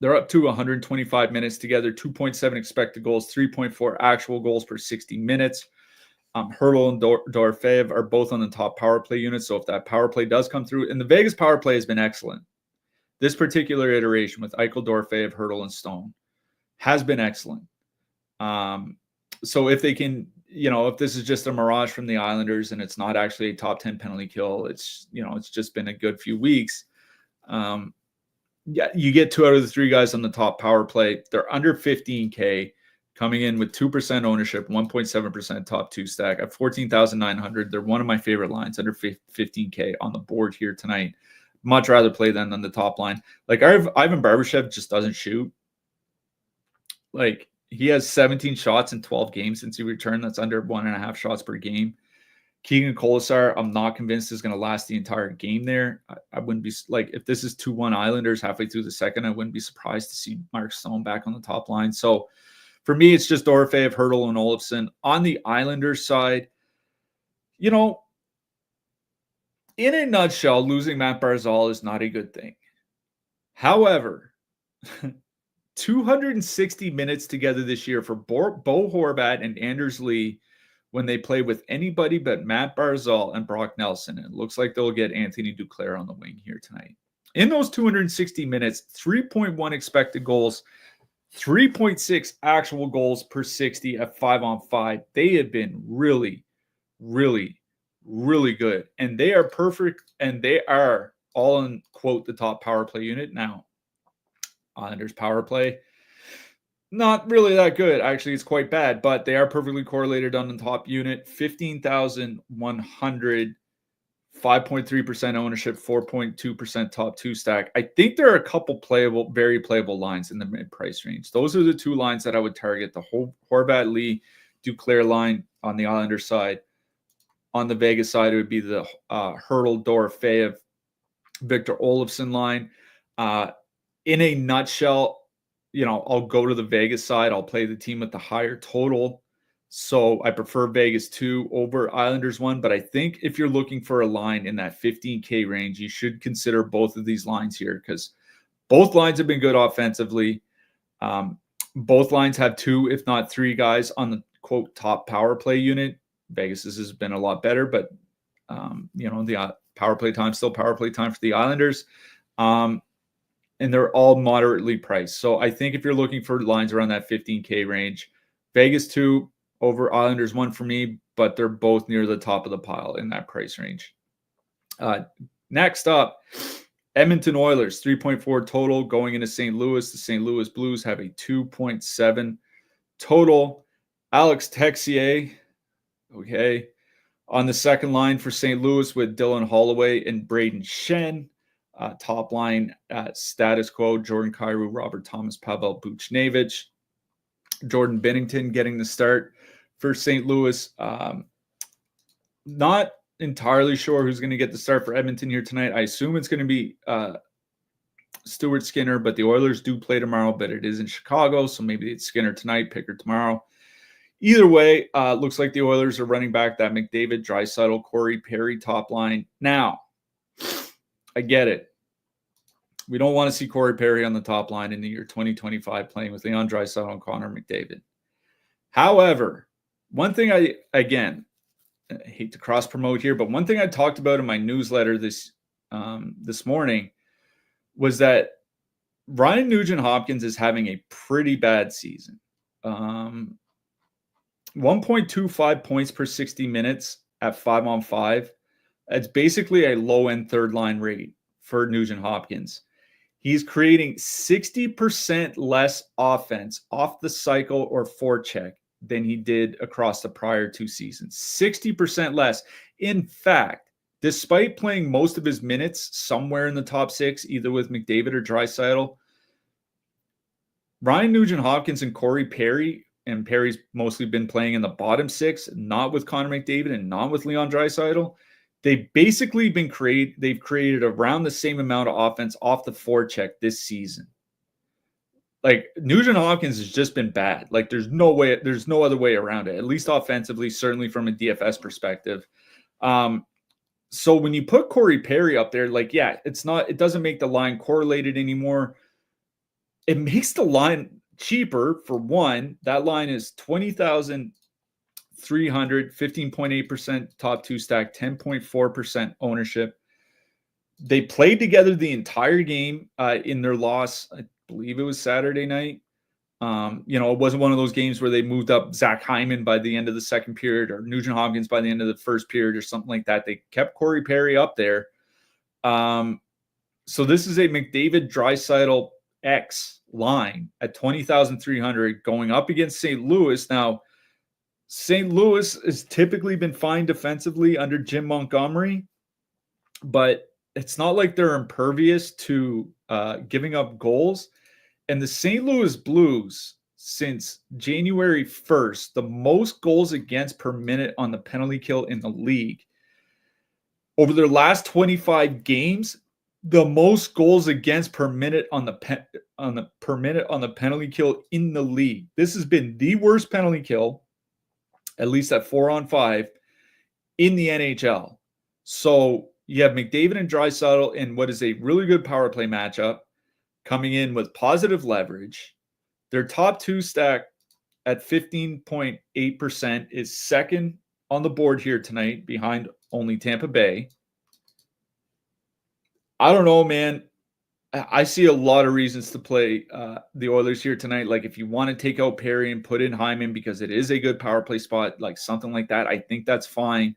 They're up to 125 minutes together, 2.7 expected goals, 3.4 actual goals per 60 minutes. Hurdle and Dorofeyev are both on the top power play unit. So if that power play does come through, and the Vegas power play has been excellent. This particular iteration with Eichel, Dorofeyev, Hurdle, and Stone has been excellent. So if they can, if this is just a mirage from the Islanders and it's not actually a top 10 penalty kill, it's just been a good few weeks. Yeah, you get 2 out of the 3 guys on the top power play. They're under 15K, coming in with 2% ownership, 1.7% top 2 stack at 14,900. They're one of my favorite lines, under 15K on the board here tonight. Much rather play them than the top line. Like Ivan Barbashev just doesn't shoot. Like he has 17 shots in 12 games since he returned. That's under 1.5 shots per game. Keegan Colasar, I'm not convinced is going to last the entire game there. I wouldn't be like, if this is 2-1 Islanders halfway through the second, I wouldn't be surprised to see Mark Stone back on the top line. So for me, it's just Dorofeyev, Hurdle, and Olofsson. On the Islanders side, in a nutshell, losing Matt Barzal is not a good thing. However, 260 minutes together this year for Bo Horvat and Anders Lee when they play with anybody but Matt Barzal and Brock Nelson. It looks like they'll get Anthony Duclair on the wing here tonight. In those 260 minutes, 3.1 expected goals, 3.6 actual goals per 60 at 5-on-5. They have been really, really, really good. And they are perfect, and they are all in, quote, the top power play unit. Now, Islanders power play, not really that good. Actually, it's quite bad, but they are perfectly correlated on the top unit. 15,100, 5.3% ownership, 4.2% top 2 stack. I think there are a couple very playable lines in the mid-price range. Those are the 2 lines that I would target. The Horvat, Lee, Duclair line on the Islanders side. On the Vegas side, it would be the Hurdle, Dorofeyev, Victor Olofsson line. In a nutshell, I'll go to the Vegas side. I'll play the team with the higher total. So I prefer Vegas 2 over Islanders 1. But I think if you're looking for a line in that 15K range, you should consider both of these lines here because both lines have been good offensively. Both lines have 2, if not 3 guys on the, quote, top power play unit. Vegas has been a lot better, but, the power play time, still power play time for the Islanders. And they're all moderately priced. So I think if you're looking for lines around that 15K range, Vegas 2 over Islanders 1 for me, but they're both near the top of the pile in that price range. Next up, Edmonton Oilers, 3.4 total going into St. Louis. The St. Louis Blues have a 2.7 total. Alex Texier, okay, on the second line for St. Louis with Dylan Holloway and Braden Shen. Top line status quo, Jordan Kyrou, Robert Thomas, Pavel Buchnevich. Jordan Binnington getting the start for St. Louis. Not entirely sure who's going to get the start for Edmonton here tonight. I assume it's going to be Stuart Skinner, but the Oilers do play tomorrow, but it is in Chicago, so maybe it's Skinner tonight, Picker tomorrow. Either way, looks like the Oilers are running back that McDavid, Draisaitl, Corey Perry top line. Now, I get it. We don't want to see Corey Perry on the top line in the year 2025 playing with Leon Draisaitl and Connor McDavid. However, one thing I hate to cross promote here, but one thing I talked about in my newsletter this morning was that Ryan Nugent-Hopkins is having a pretty bad season. 1.25 points per 60 minutes at 5-on-5. It's basically a low-end third-line rate for Nugent-Hopkins. He's creating 60% less offense off the cycle or forecheck than he did across the prior 2 seasons. 60% less. In fact, despite playing most of his minutes somewhere in the top 6, either with McDavid or Draisaitl, Ryan Nugent-Hopkins and Corey Perry, and Perry's mostly been playing in the bottom 6, not with Connor McDavid and not with Leon Draisaitl. They've basically they've created around the same amount of offense off the forecheck this season. Like, Nugent-Hopkins has just been bad. Like, there's no other way around it, at least offensively, certainly from a DFS perspective. So when you put Corey Perry up there, like, yeah, it doesn't make the line correlated anymore. It makes the line cheaper. For one, that line is 20,300, 15.8% top 2 stack, 10.4% ownership. They played together the entire game in their loss. I believe it was Saturday night. It wasn't one of those games where they moved up Zach Hyman by the end of the second period or Nugent-Hopkins by the end of the first period or something like that. They kept Corey Perry up there. So this is a McDavid Draisaitl X line at 20,300 going up against St. Louis. Now, St. Louis has typically been fine defensively under Jim Montgomery, but it's not like they're impervious to giving up goals. And the St. Louis Blues, since January 1st, the most goals against per minute on the penalty kill in the league. Over their last 25 games, the most goals against per minute on the penalty kill in the league. This has been the worst penalty kill, at least at 4-on-5, in the NHL. So you have McDavid and Draisaitl in what is a really good power play matchup, coming in with positive leverage. Their top 2 stack at 15.8% is second on the board here tonight, behind only Tampa Bay. I don't know, man. I see a lot of reasons to play the Oilers here tonight. Like, if you want to take out Perry and put in Hyman because it is a good power play spot, like something like that, I think that's fine.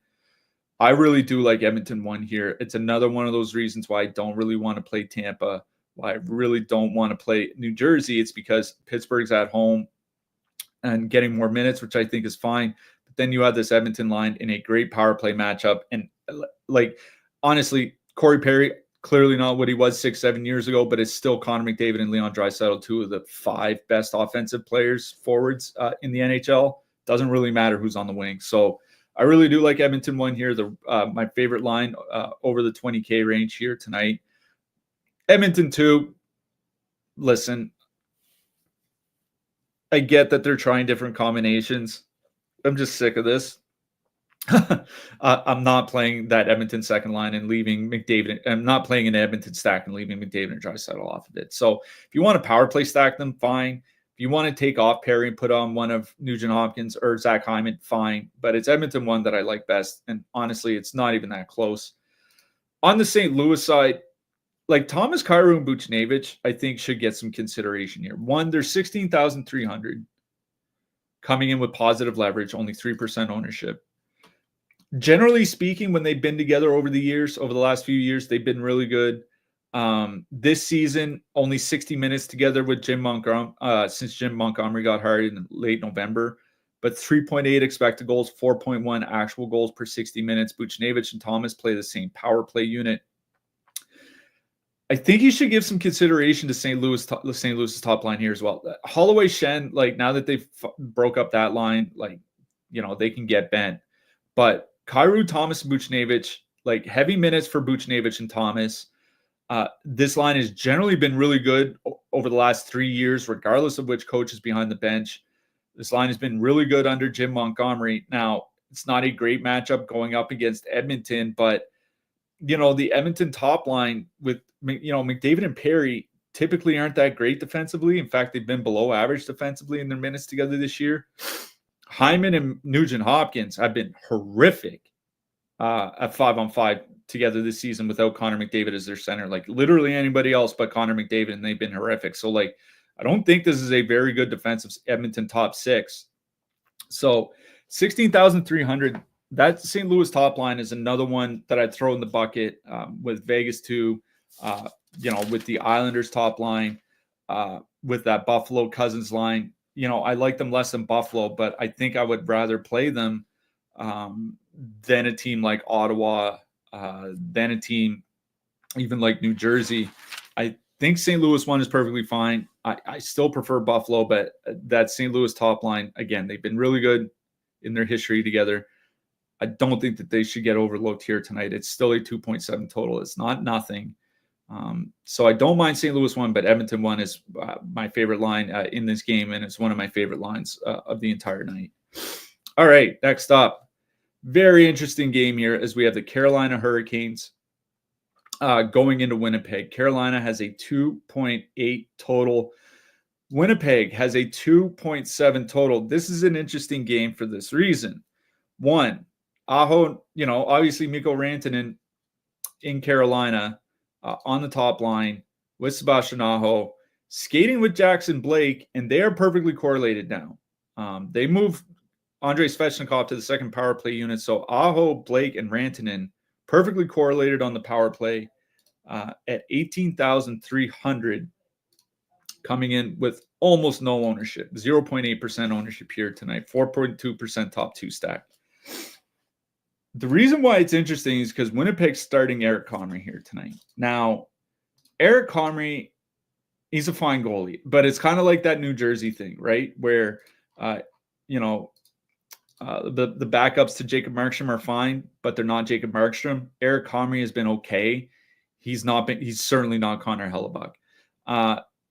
I really do like Edmonton 1 here. It's another one of those reasons why I don't really want to play Tampa, why I really don't want to play New Jersey. It's because Pittsburgh's at home and getting more minutes, which I think is fine. But then you have this Edmonton line in a great power play matchup. And, like, honestly, Corey Perry, clearly not what he was 6-7 years ago, but it's still Connor McDavid and Leon Draisaitl, 2 of the 5 best offensive players forwards in the NHL. Doesn't really matter who's on the wing. So I really do like Edmonton 1 here. My favorite line over the 20K range here tonight. Edmonton 2, listen, I get that they're trying different combinations. I'm just sick of this. I'm not playing that Edmonton second line and leaving McDavid. I'm not playing an Edmonton stack and leaving McDavid and Draisaitl off of it. So if you want to power play stack them, fine. If you want to take off Perry and put on one of Nugent-Hopkins or Zach Hyman, fine. But it's Edmonton 1 that I like best. And honestly, it's not even that close. On the St. Louis side, like Thomas Kyrou and Buchnevich, I think should get some consideration here. One, they're 16,300 coming in with positive leverage, only 3% ownership. Generally speaking, when they've been together over the last few years, they've been really good. This season, only 60 minutes together with Jim Montgomery since Jim Montgomery got hired in late November. But 3.8 expected goals, 4.1 actual goals per 60 minutes. Buchnevich and Thomas play the same power play unit. I think you should give some consideration to St. Louis's top line here as well. Holloway, Shen, like, now that they've broke up that line, like, they can get bent. But Kyrou, Thomas, and Buchnevich, like, heavy minutes for Buchnevich and Thomas. This line has generally been really good over the last 3 years, regardless of which coach is behind the bench. This line has been really good under Jim Montgomery. Now, it's not a great matchup going up against Edmonton, but the Edmonton top line with, McDavid and Perry typically aren't that great defensively. In fact, they've been below average defensively in their minutes together this year. Hyman and Nugent-Hopkins have been horrific at 5-on-5 together this season without Connor McDavid as their center. Like literally anybody else but Connor McDavid, and they've been horrific. So like, I don't think this is a very good defensive Edmonton top six. So 16,300. That St. Louis top line is another one that I'd throw in the bucket with Vegas too. With the Islanders top line, with that Buffalo Cousins line. I like them less than Buffalo, but I think I would rather play them than a team like Ottawa, than a team even like New Jersey. I think St. Louis one is perfectly fine. I still prefer Buffalo, but that St. Louis top line, again, they've been really good in their history together. I don't think that they should get overlooked here tonight. It's still a 2.7 total. It's not nothing. So I don't mind St. Louis one, but Edmonton one is my favorite line in this game, and it's one of my favorite lines of the entire night. All right, next up. Very interesting game here as we have the Carolina Hurricanes going into Winnipeg. Carolina has a 2.8 total. Winnipeg has a 2.7 total. This is an interesting game for this reason. One, Aho, obviously Mikko Rantanen in Carolina on the top line with Sebastian Aho, skating with Jackson Blake, and they are perfectly correlated now. They moved Andrei Svechnikov to the second power play unit, so Aho, Blake, and Rantanen perfectly correlated on the power play at 18,300, coming in with almost no ownership, 0.8% ownership here tonight, 4.2% top two stack. The reason why it's interesting is because Winnipeg's starting Eric Comrie here tonight. Now, Eric Comrie, he's a fine goalie, but it's kind of like that New Jersey thing, right? Where, the backups to Jacob Markstrom are fine, but they're not Jacob Markstrom. Eric Comrie has been okay. He's certainly not Connor Hellebuck.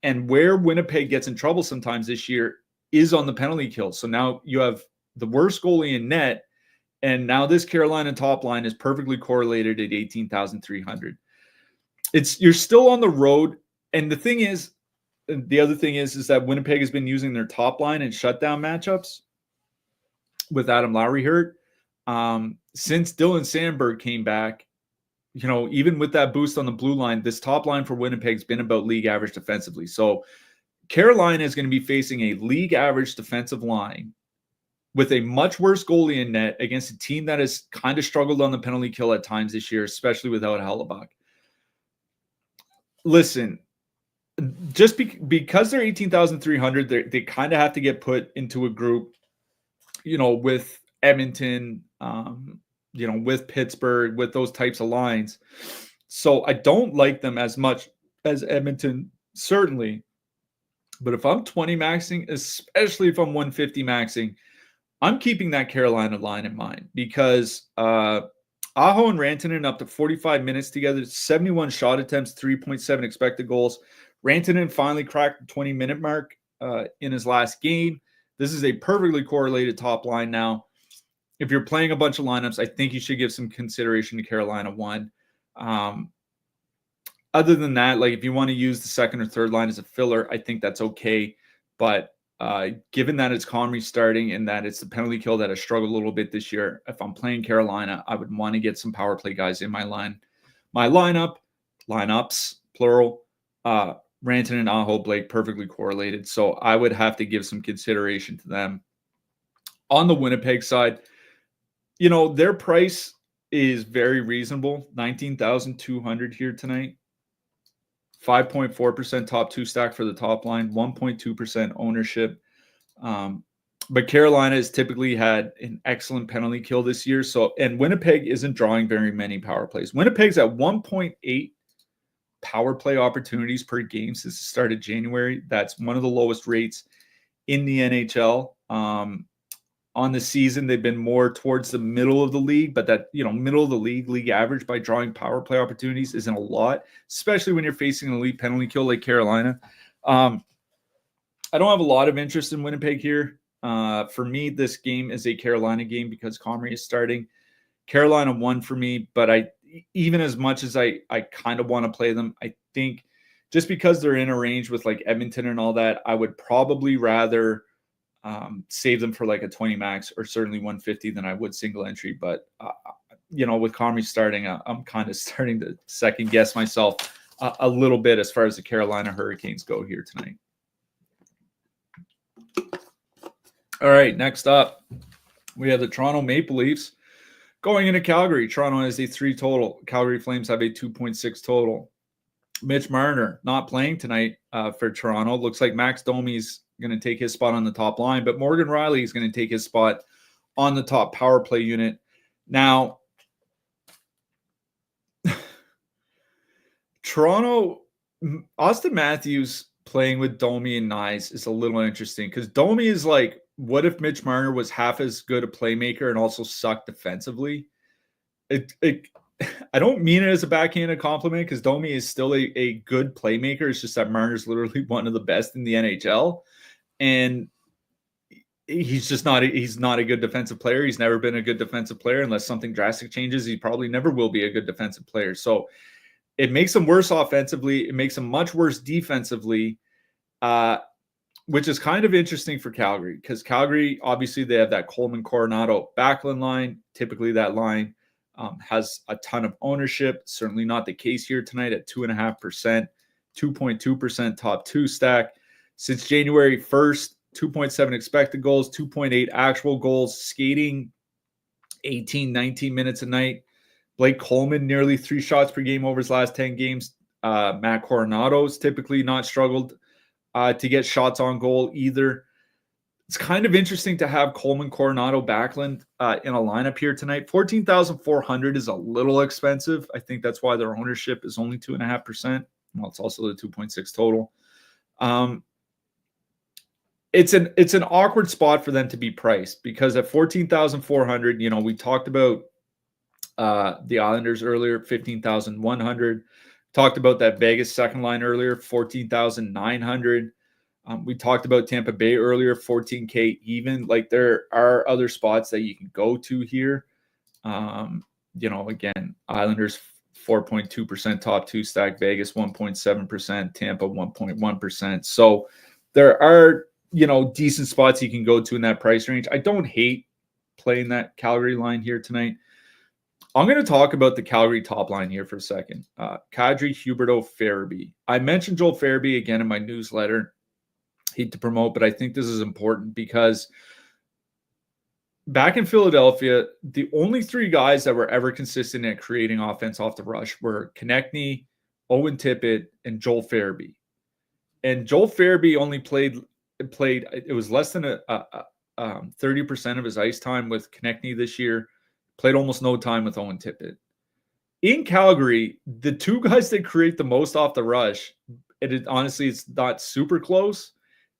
And where Winnipeg gets in trouble sometimes this year is on the penalty kill. So now you have the worst goalie in net, and now this Carolina top line is perfectly correlated at 18,300. You're still on the road. And the other thing is that Winnipeg has been using their top line in shutdown matchups with Adam Lowry hurt. Since Dylan Sandberg came back, even with that boost on the blue line, this top line for Winnipeg's been about league average defensively. So Carolina is going to be facing a league average defensive line with a much worse goalie in net against a team that has kind of struggled on the penalty kill at times this year, especially without Hellebuck. Listen, just because they're 18,300, they kind of have to get put into a group, with Edmonton, with Pittsburgh, with those types of lines. So I don't like them as much as Edmonton, certainly. But if I'm 20 maxing, especially if I'm 150 maxing, I'm keeping that Carolina line in mind because Aho and Rantanen up to 45 minutes together, 71 shot attempts, 3.7 expected goals. Rantanen finally cracked the 20-minute mark in his last game. This is a perfectly correlated top line now. If you're playing a bunch of lineups, I think you should give some consideration to Carolina one. Other than that, like if you want to use the second or third line as a filler, I think that's okay. But given that it's Comrie starting and that it's the penalty kill that has struggled a little bit this year, if I'm playing Carolina, I would want to get some power play guys in my lineups, plural. Rantanen, Aho, Blake, perfectly correlated. So I would have to give some consideration to them. On the Winnipeg side, their price is very reasonable, 19,200 here tonight. 5.4% top two stack for the top line, 1.2% ownership. But Carolina has typically had an excellent penalty kill this year. And Winnipeg isn't drawing very many power plays. Winnipeg's at 1.8 power play opportunities per game since the start of January. That's one of the lowest rates in the NHL. On the season, they've been more towards the middle of the league, but that, middle of the league average by drawing power play opportunities isn't a lot, especially when you're facing an elite penalty kill like Carolina. I don't have a lot of interest in Winnipeg here. For me, this game is a Carolina game because Comrie is starting. Carolina won for me, but even as much as I kind of want to play them, I think just because they're in a range with like Edmonton and all that, I would probably rather save them for like a 20 max or certainly 150 than I would single entry. But with Comrie starting, I'm kind of starting to second guess myself a little bit as far as the Carolina Hurricanes go here tonight. All right, next up, we have the Toronto Maple Leafs going into Calgary. Toronto has a 3 total. Calgary Flames have a 2.6 total. Mitch Marner not playing tonight for Toronto. Looks like Max Domi's going to take his spot on the top line, but Morgan Riley is going to take his spot on the top power play unit. Now, Toronto, Austin Matthews playing with Domi and Nyes is a little interesting because Domi is like, what if Mitch Marner was half as good a playmaker and also sucked defensively? I don't mean it as a backhanded compliment because Domi is still a good playmaker. It's just that Marner's literally one of the best in the NHL. And he's just not a good defensive player. He's never been a good defensive player unless something drastic changes. He probably never will be a good defensive player. So it makes him worse offensively. It makes him much worse defensively, which is kind of interesting for Calgary because Calgary, obviously, they have that Coleman-Coronado Backlund line. Typically, that line has a ton of ownership. Certainly not the case here tonight at 2.5%, 2.2% top 2 stack. Since January 1st, 2.7 expected goals, 2.8 actual goals, skating 18, 19 minutes a night. Blake Coleman, nearly 3 shots per game over his last 10 games. Matt Coronado's typically not struggled to get shots on goal either. It's kind of interesting to have Coleman, Coronado, Backlund in a lineup here tonight. 14,400 is a little expensive. I think that's why their ownership is only 2.5%. Well, it's also the 2.6 total. It's an awkward spot for them to be priced because at 14,400, we talked about the Islanders earlier, 15,100. Talked about that Vegas second line earlier, 14,900. We talked about Tampa Bay earlier, 14K even. Like there are other spots that you can go to here. Again, Islanders 4.2% top 2 stack, Vegas 1.7%, Tampa 1.1%. So there are, decent spots you can go to in that price range. I don't hate playing that Calgary line here tonight. I'm going to talk about the Calgary top line here for a second. Kadri, Huberdeau, Farabee. I mentioned Joel Farabee again in my newsletter. Hate to promote, but I think this is important because back in Philadelphia, the only 3 guys that were ever consistent at creating offense off the rush were Konechny, Owen Tippett, and Joel Farabee. And Joel Farabee only played. It was less than 30% of his ice time with Konechny this year. Played almost no time with Owen Tippett. In Calgary, the 2 guys that create the most off the rush, honestly, it's not super close,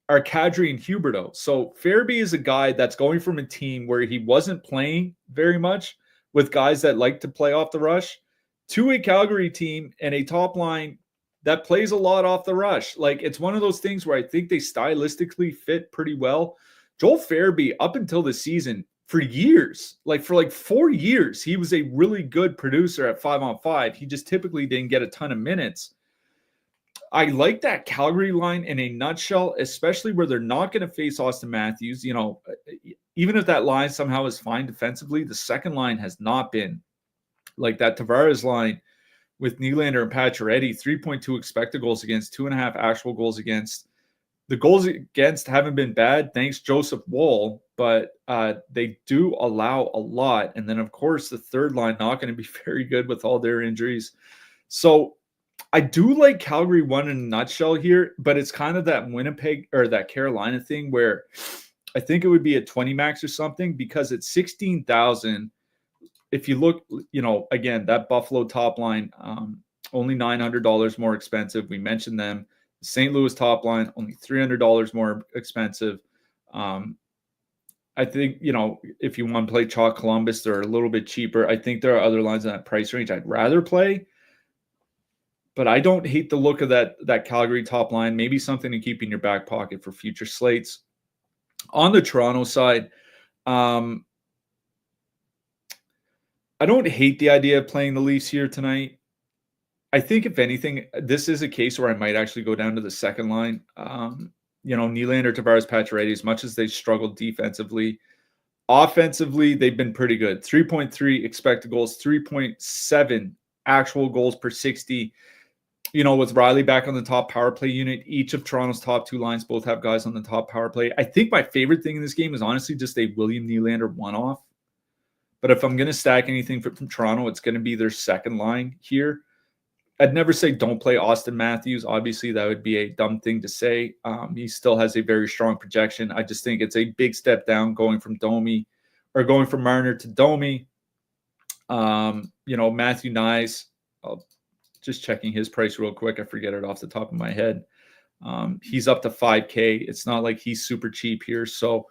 are Kadri and Huberdeau. So Farabee is a guy that's going from a team where he wasn't playing very much with guys that like to play off the rush to a Calgary team and a top line that plays a lot off the rush. Like it's one of those things where I think they stylistically fit pretty well. Joel Farabee, up until the season, for years, for 4 years, he was a really good producer at 5-on-5. He just typically didn't get a ton of minutes. I like that Calgary line in a nutshell, especially where they're not going to face Austin Matthews. Even if that line somehow is fine defensively, the second line has not been like that. Tavares line with Nylander and Pacioretty, 3.2 expected goals against, 2.5 actual goals against. The goals against haven't been bad, thanks Joseph Woll, but they do allow a lot. And then, of course, the third line not going to be very good with all their injuries. So I do like Calgary one in a nutshell here, but it's kind of that Winnipeg or that Carolina thing where I think it would be a 20 max or something because it's 16,000. If you look, again, that Buffalo top line, only $900 more expensive. We mentioned them. The St. Louis top line, only $300 more expensive. I think, if you want to play Chalk Columbus, they're a little bit cheaper. I think there are other lines in that price range I'd rather play. But I don't hate the look of that Calgary top line. Maybe something to keep in your back pocket for future slates. On the Toronto side, I don't hate the idea of playing the Leafs here tonight. I think, if anything, this is a case where I might actually go down to the second line. Nylander, Tavares, Pacioretty, as much as they struggled defensively, Offensively, they've been pretty good. 3.3 expected goals, 3.7 actual goals per 60. With Riley back on the top power play unit, each of Toronto's top 2 lines both have guys on the top power play. I think my favorite thing in this game is honestly just a William Nylander one-off. But if I'm going to stack anything from Toronto, it's going to be their second line here. I'd never say don't play Austin Matthews. Obviously, that would be a dumb thing to say. He still has a very strong projection. I just think it's a big step down going from Marner to Domi. Matthew Nyes, just checking his price real quick. I forget it off the top of my head. He's up to $5K. It's not like he's super cheap here. So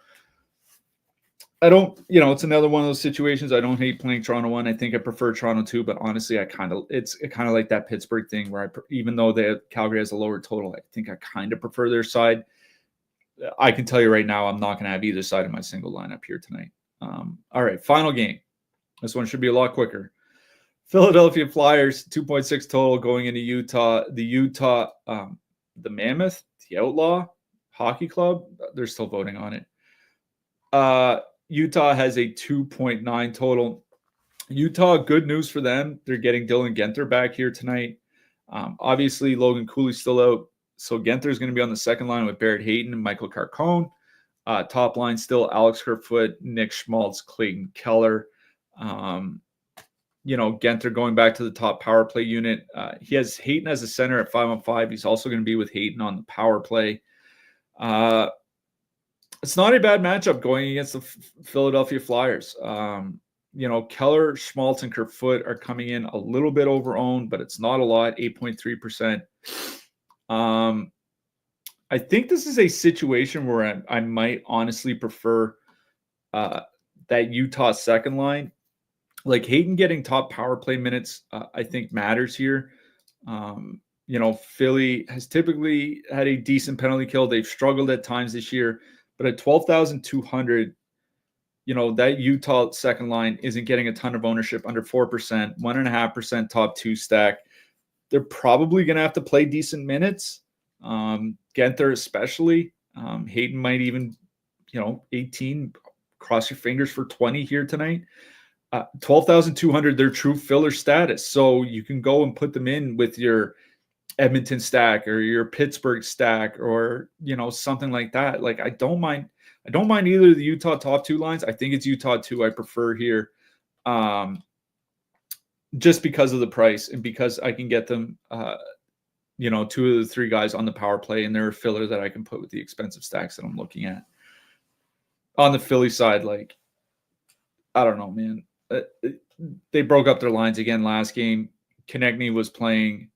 I don't, it's another one of those situations. I don't hate playing Toronto 1. I think I prefer Toronto 2, but honestly, it's kind of like that Pittsburgh thing where even though Calgary has a lower total, I think I kind of prefer their side. I can tell you right now, I'm not going to have either side of my single lineup here tonight. All right, final game. This one should be a lot quicker. Philadelphia Flyers, 2.6 total going into Utah. The Mammoth, the Outlaw Hockey Club, they're still voting on it. Utah has a 2.9 total. Utah, good news for them. They're getting Dylan Guenther back here tonight. Obviously, Logan Cooley's still out. So Guenther is going to be on the second line with Barrett Hayton and Michael Carcone. Top line still Alex Kerfoot, Nick Schmaltz, Clayton Keller. Guenther going back to the top power play unit. He has Hayton as a center at 5-on-5. He's also going to be with Hayton on the power play. It's not a bad matchup going against the Philadelphia Flyers. Keller, Schmaltz, and Kerfoot are coming in a little bit over-owned, but it's not a lot, 8.3%. I think this is a situation where I might honestly prefer that Utah second line. Like Hayton getting top power play minutes, I think matters here. Philly has typically had a decent penalty kill. They've struggled at times this year. But at 12,200, that Utah second line isn't getting a ton of ownership, under 4%, 1.5% top 2 stack. They're probably going to have to play decent minutes. Guenther especially. Hayton might even, 18. Cross your fingers for 20 here tonight. 12,200, their true filler status. So you can go and put them in with your Edmonton stack or your Pittsburgh stack or something like that. Like I don't mind either of the Utah top 2 lines. I think it's Utah 2 I prefer here, just because of the price and because I can get them 2 of the 3 guys on the power play, and they're a filler that I can put with the expensive stacks that I'm looking at. On the Philly side, like I don't know, man. They broke up their lines again last game. Konechny was playing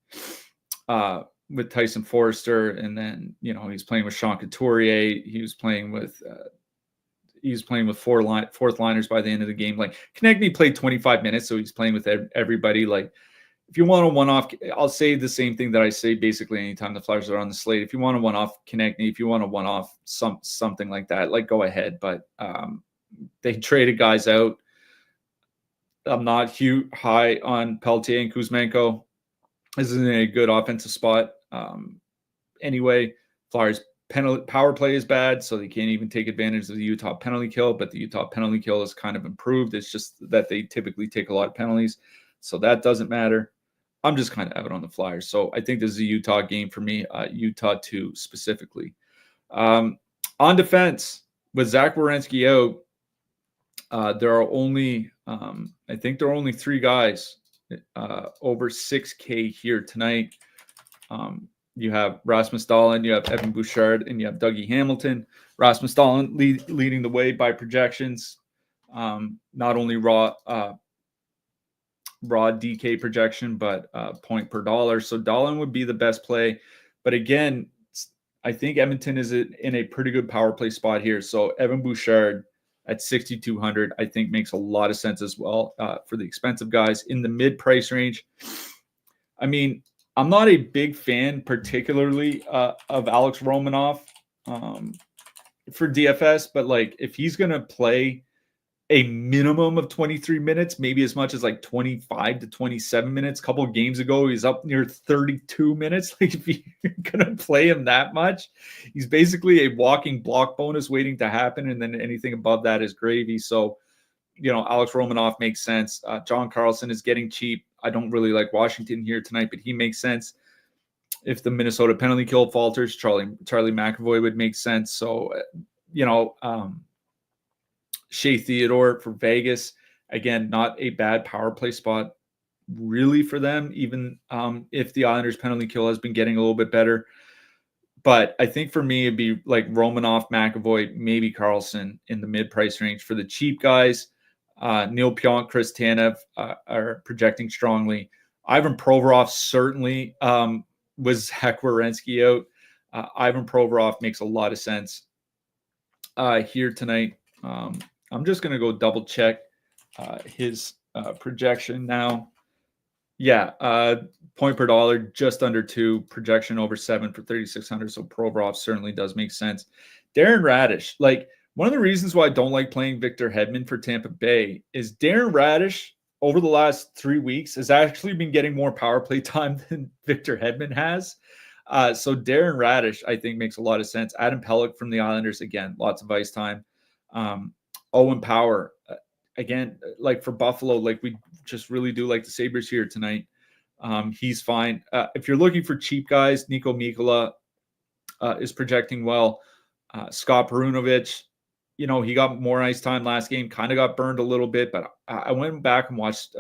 with Tyson Forrester, and then he's playing with Sean Couturier. He was playing with fourth liners by the end of the game. Like Konechny played 25 minutes, so he's playing with everybody. Like if you want a one-off, I'll say the same thing that I say basically anytime the Flyers are on the slate. If you want a one-off Konechny, if you want a one-off something like that, like go ahead. But they traded guys out. I'm not high on Peltier and Kuzmenko. This isn't a good offensive spot. Anyway, Flyers power play is bad, so they can't even take advantage of the Utah penalty kill, but the Utah penalty kill is kind of improved. It's just that they typically take a lot of penalties, so that doesn't matter. I'm just kind of out on the Flyers. So I think this is a Utah game for me, Utah 2 specifically. On defense, with Zach Werenski out, there are only, I think there are only 3 guys over 6K here tonight. You have Rasmus Dahlin, you have Evan Bouchard, and you have Dougie Hamilton. Rasmus Dahlin leading the way by projections, not only raw DK projection, but point per dollar. So Dahlin would be the best play. But again, I think Edmonton is in a pretty good power play spot here. So Evan Bouchard at 6,200, I think makes a lot of sense as well for the expensive guys in the mid price range. I mean, I'm not a big fan, particularly of Alex Romanov for DFS, but like if he's going to play a minimum of 23 minutes, maybe as much as like 25 to 27 minutes. A couple of games ago, he's up near 32 minutes. Like, if you're going to play him that much, he's basically a walking block bonus waiting to happen. And then anything above that is gravy. So, Alex Romanoff makes sense. John Carlson is getting cheap. I don't really like Washington here tonight, but he makes sense. If the Minnesota penalty kill falters, Charlie McAvoy would make sense. So, Shea Theodore for Vegas, again, not a bad power play spot really for them, even if the Islanders penalty kill has been getting a little bit better. But I think for me, it'd be like Romanoff, McAvoy, maybe Carlson in the mid-price range. For the cheap guys, Neil Pionk, Chris Tanev are projecting strongly. Ivan Provorov certainly was Zach Werenski out. Ivan Provorov makes a lot of sense here tonight. I'm just going to go double check his projection now. Yeah, point per dollar, just under 2, projection over 7 for 3,600. So Provorov certainly does make sense. Darren Radish, like, one of the reasons why I don't like playing Victor Hedman for Tampa Bay is Darren Radish over the last 3 weeks has actually been getting more power play time than Victor Hedman has. So Darren Radish, I think, makes a lot of sense. Adam Pelech from the Islanders, again, lots of ice time. Owen Power, again, like for Buffalo, like we just really do like the Sabres here tonight. He's fine. If you're looking for cheap guys, Nico Mikkola is projecting well. Scott Perunovich, he got more ice time last game, kind of got burned a little bit, but I went back and watched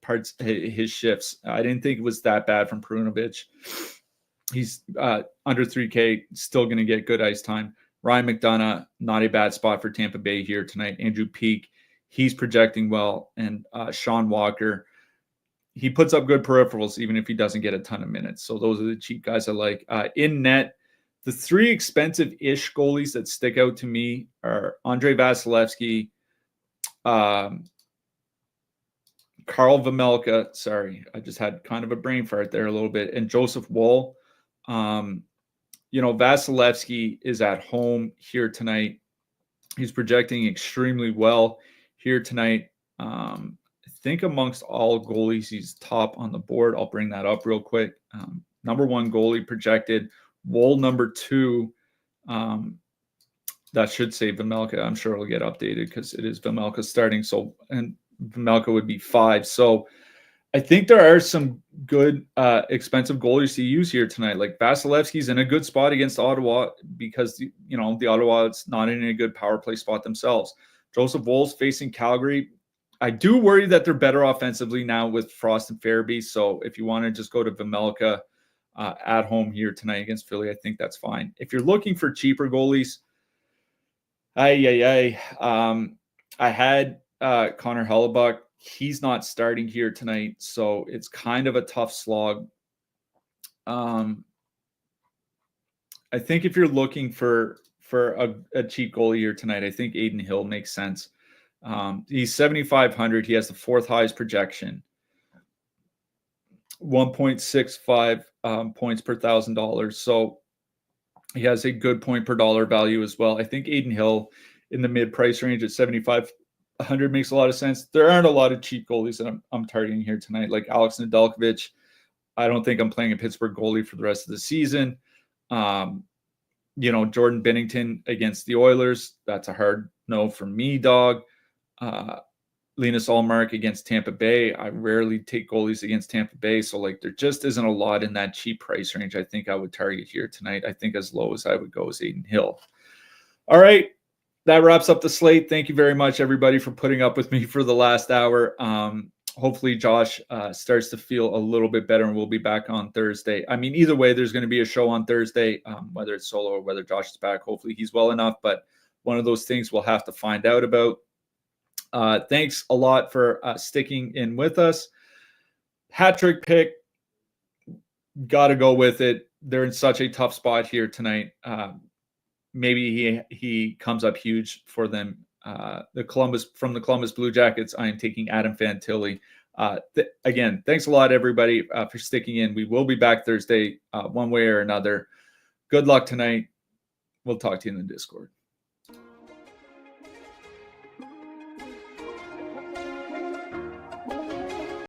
parts of his shifts. I didn't think it was that bad from Perunovich. He's under 3K, still going to get good ice time. Ryan McDonough, not a bad spot for Tampa Bay here tonight. Andrew Peeke, he's projecting well. And Sean Walker, he puts up good peripherals even if he doesn't get a ton of minutes. So those are the cheap guys I like. In net, the 3 expensive-ish goalies that stick out to me are Andrei Vasilevsky, Karl Vejmelka. Sorry, I just had kind of a brain fart there a little bit. And Joseph Woll. Vasilevsky is at home here tonight. He's projecting extremely well here tonight. I think amongst all goalies, he's top on the board. I'll bring that up real quick. Number 1 goalie projected. Woll number 2. That should say Vejmelka. I'm sure it'll get updated because it is Vejmelka starting. So, and Vejmelka would be 5. So I think there are some good expensive goalies to use here tonight. Like Vasilevsky's in a good spot against Ottawa because, the Ottawa is not in a good power play spot themselves. Joseph Woll's facing Calgary. I do worry that they're better offensively now with Frost and Farabee. So if you want to just go to Vejmelka at home here tonight against Philly, I think that's fine. If you're looking for cheaper goalies, I had Connor Hellebuck. He's not starting here tonight, so it's kind of a tough slog. I think if you're looking for a cheap goalie here tonight, I think Aiden Hill makes sense. He's 7,500. He has the 4th highest projection, 1.65 points per $1,000. So he has a good point per dollar value as well. I think Aiden Hill in the mid price range at 7,500 makes a lot of sense. There aren't a lot of cheap goalies that I'm targeting here tonight, like Alex Nedeljkovic. I don't think I'm playing a Pittsburgh goalie for the rest of the season. Jordan Binnington against the Oilers, that's a hard no for me, dog. Linus Ullmark against Tampa Bay. I rarely take goalies against Tampa Bay, so there just isn't a lot in that cheap price range I think I would target here tonight. I think as low as I would go is Aiden Hill. All right, that wraps up the slate. Thank you very much, everybody, for putting up with me for the last hour. Hopefully Josh starts to feel a little bit better and we'll be back on Thursday. I mean, either way, there's going to be a show on Thursday, whether it's solo or whether Josh is back. Hopefully he's well enough, but one of those things we'll have to find out about. Thanks a lot for sticking in with us. Hat trick pick, got to go with it. They're in such a tough spot here tonight. Maybe he comes up huge for them. The Columbus Blue Jackets, I am taking Adam Fantilli. Again, thanks a lot, everybody, for sticking in. We will be back Thursday, one way or another. Good luck tonight. We'll talk to you in the Discord.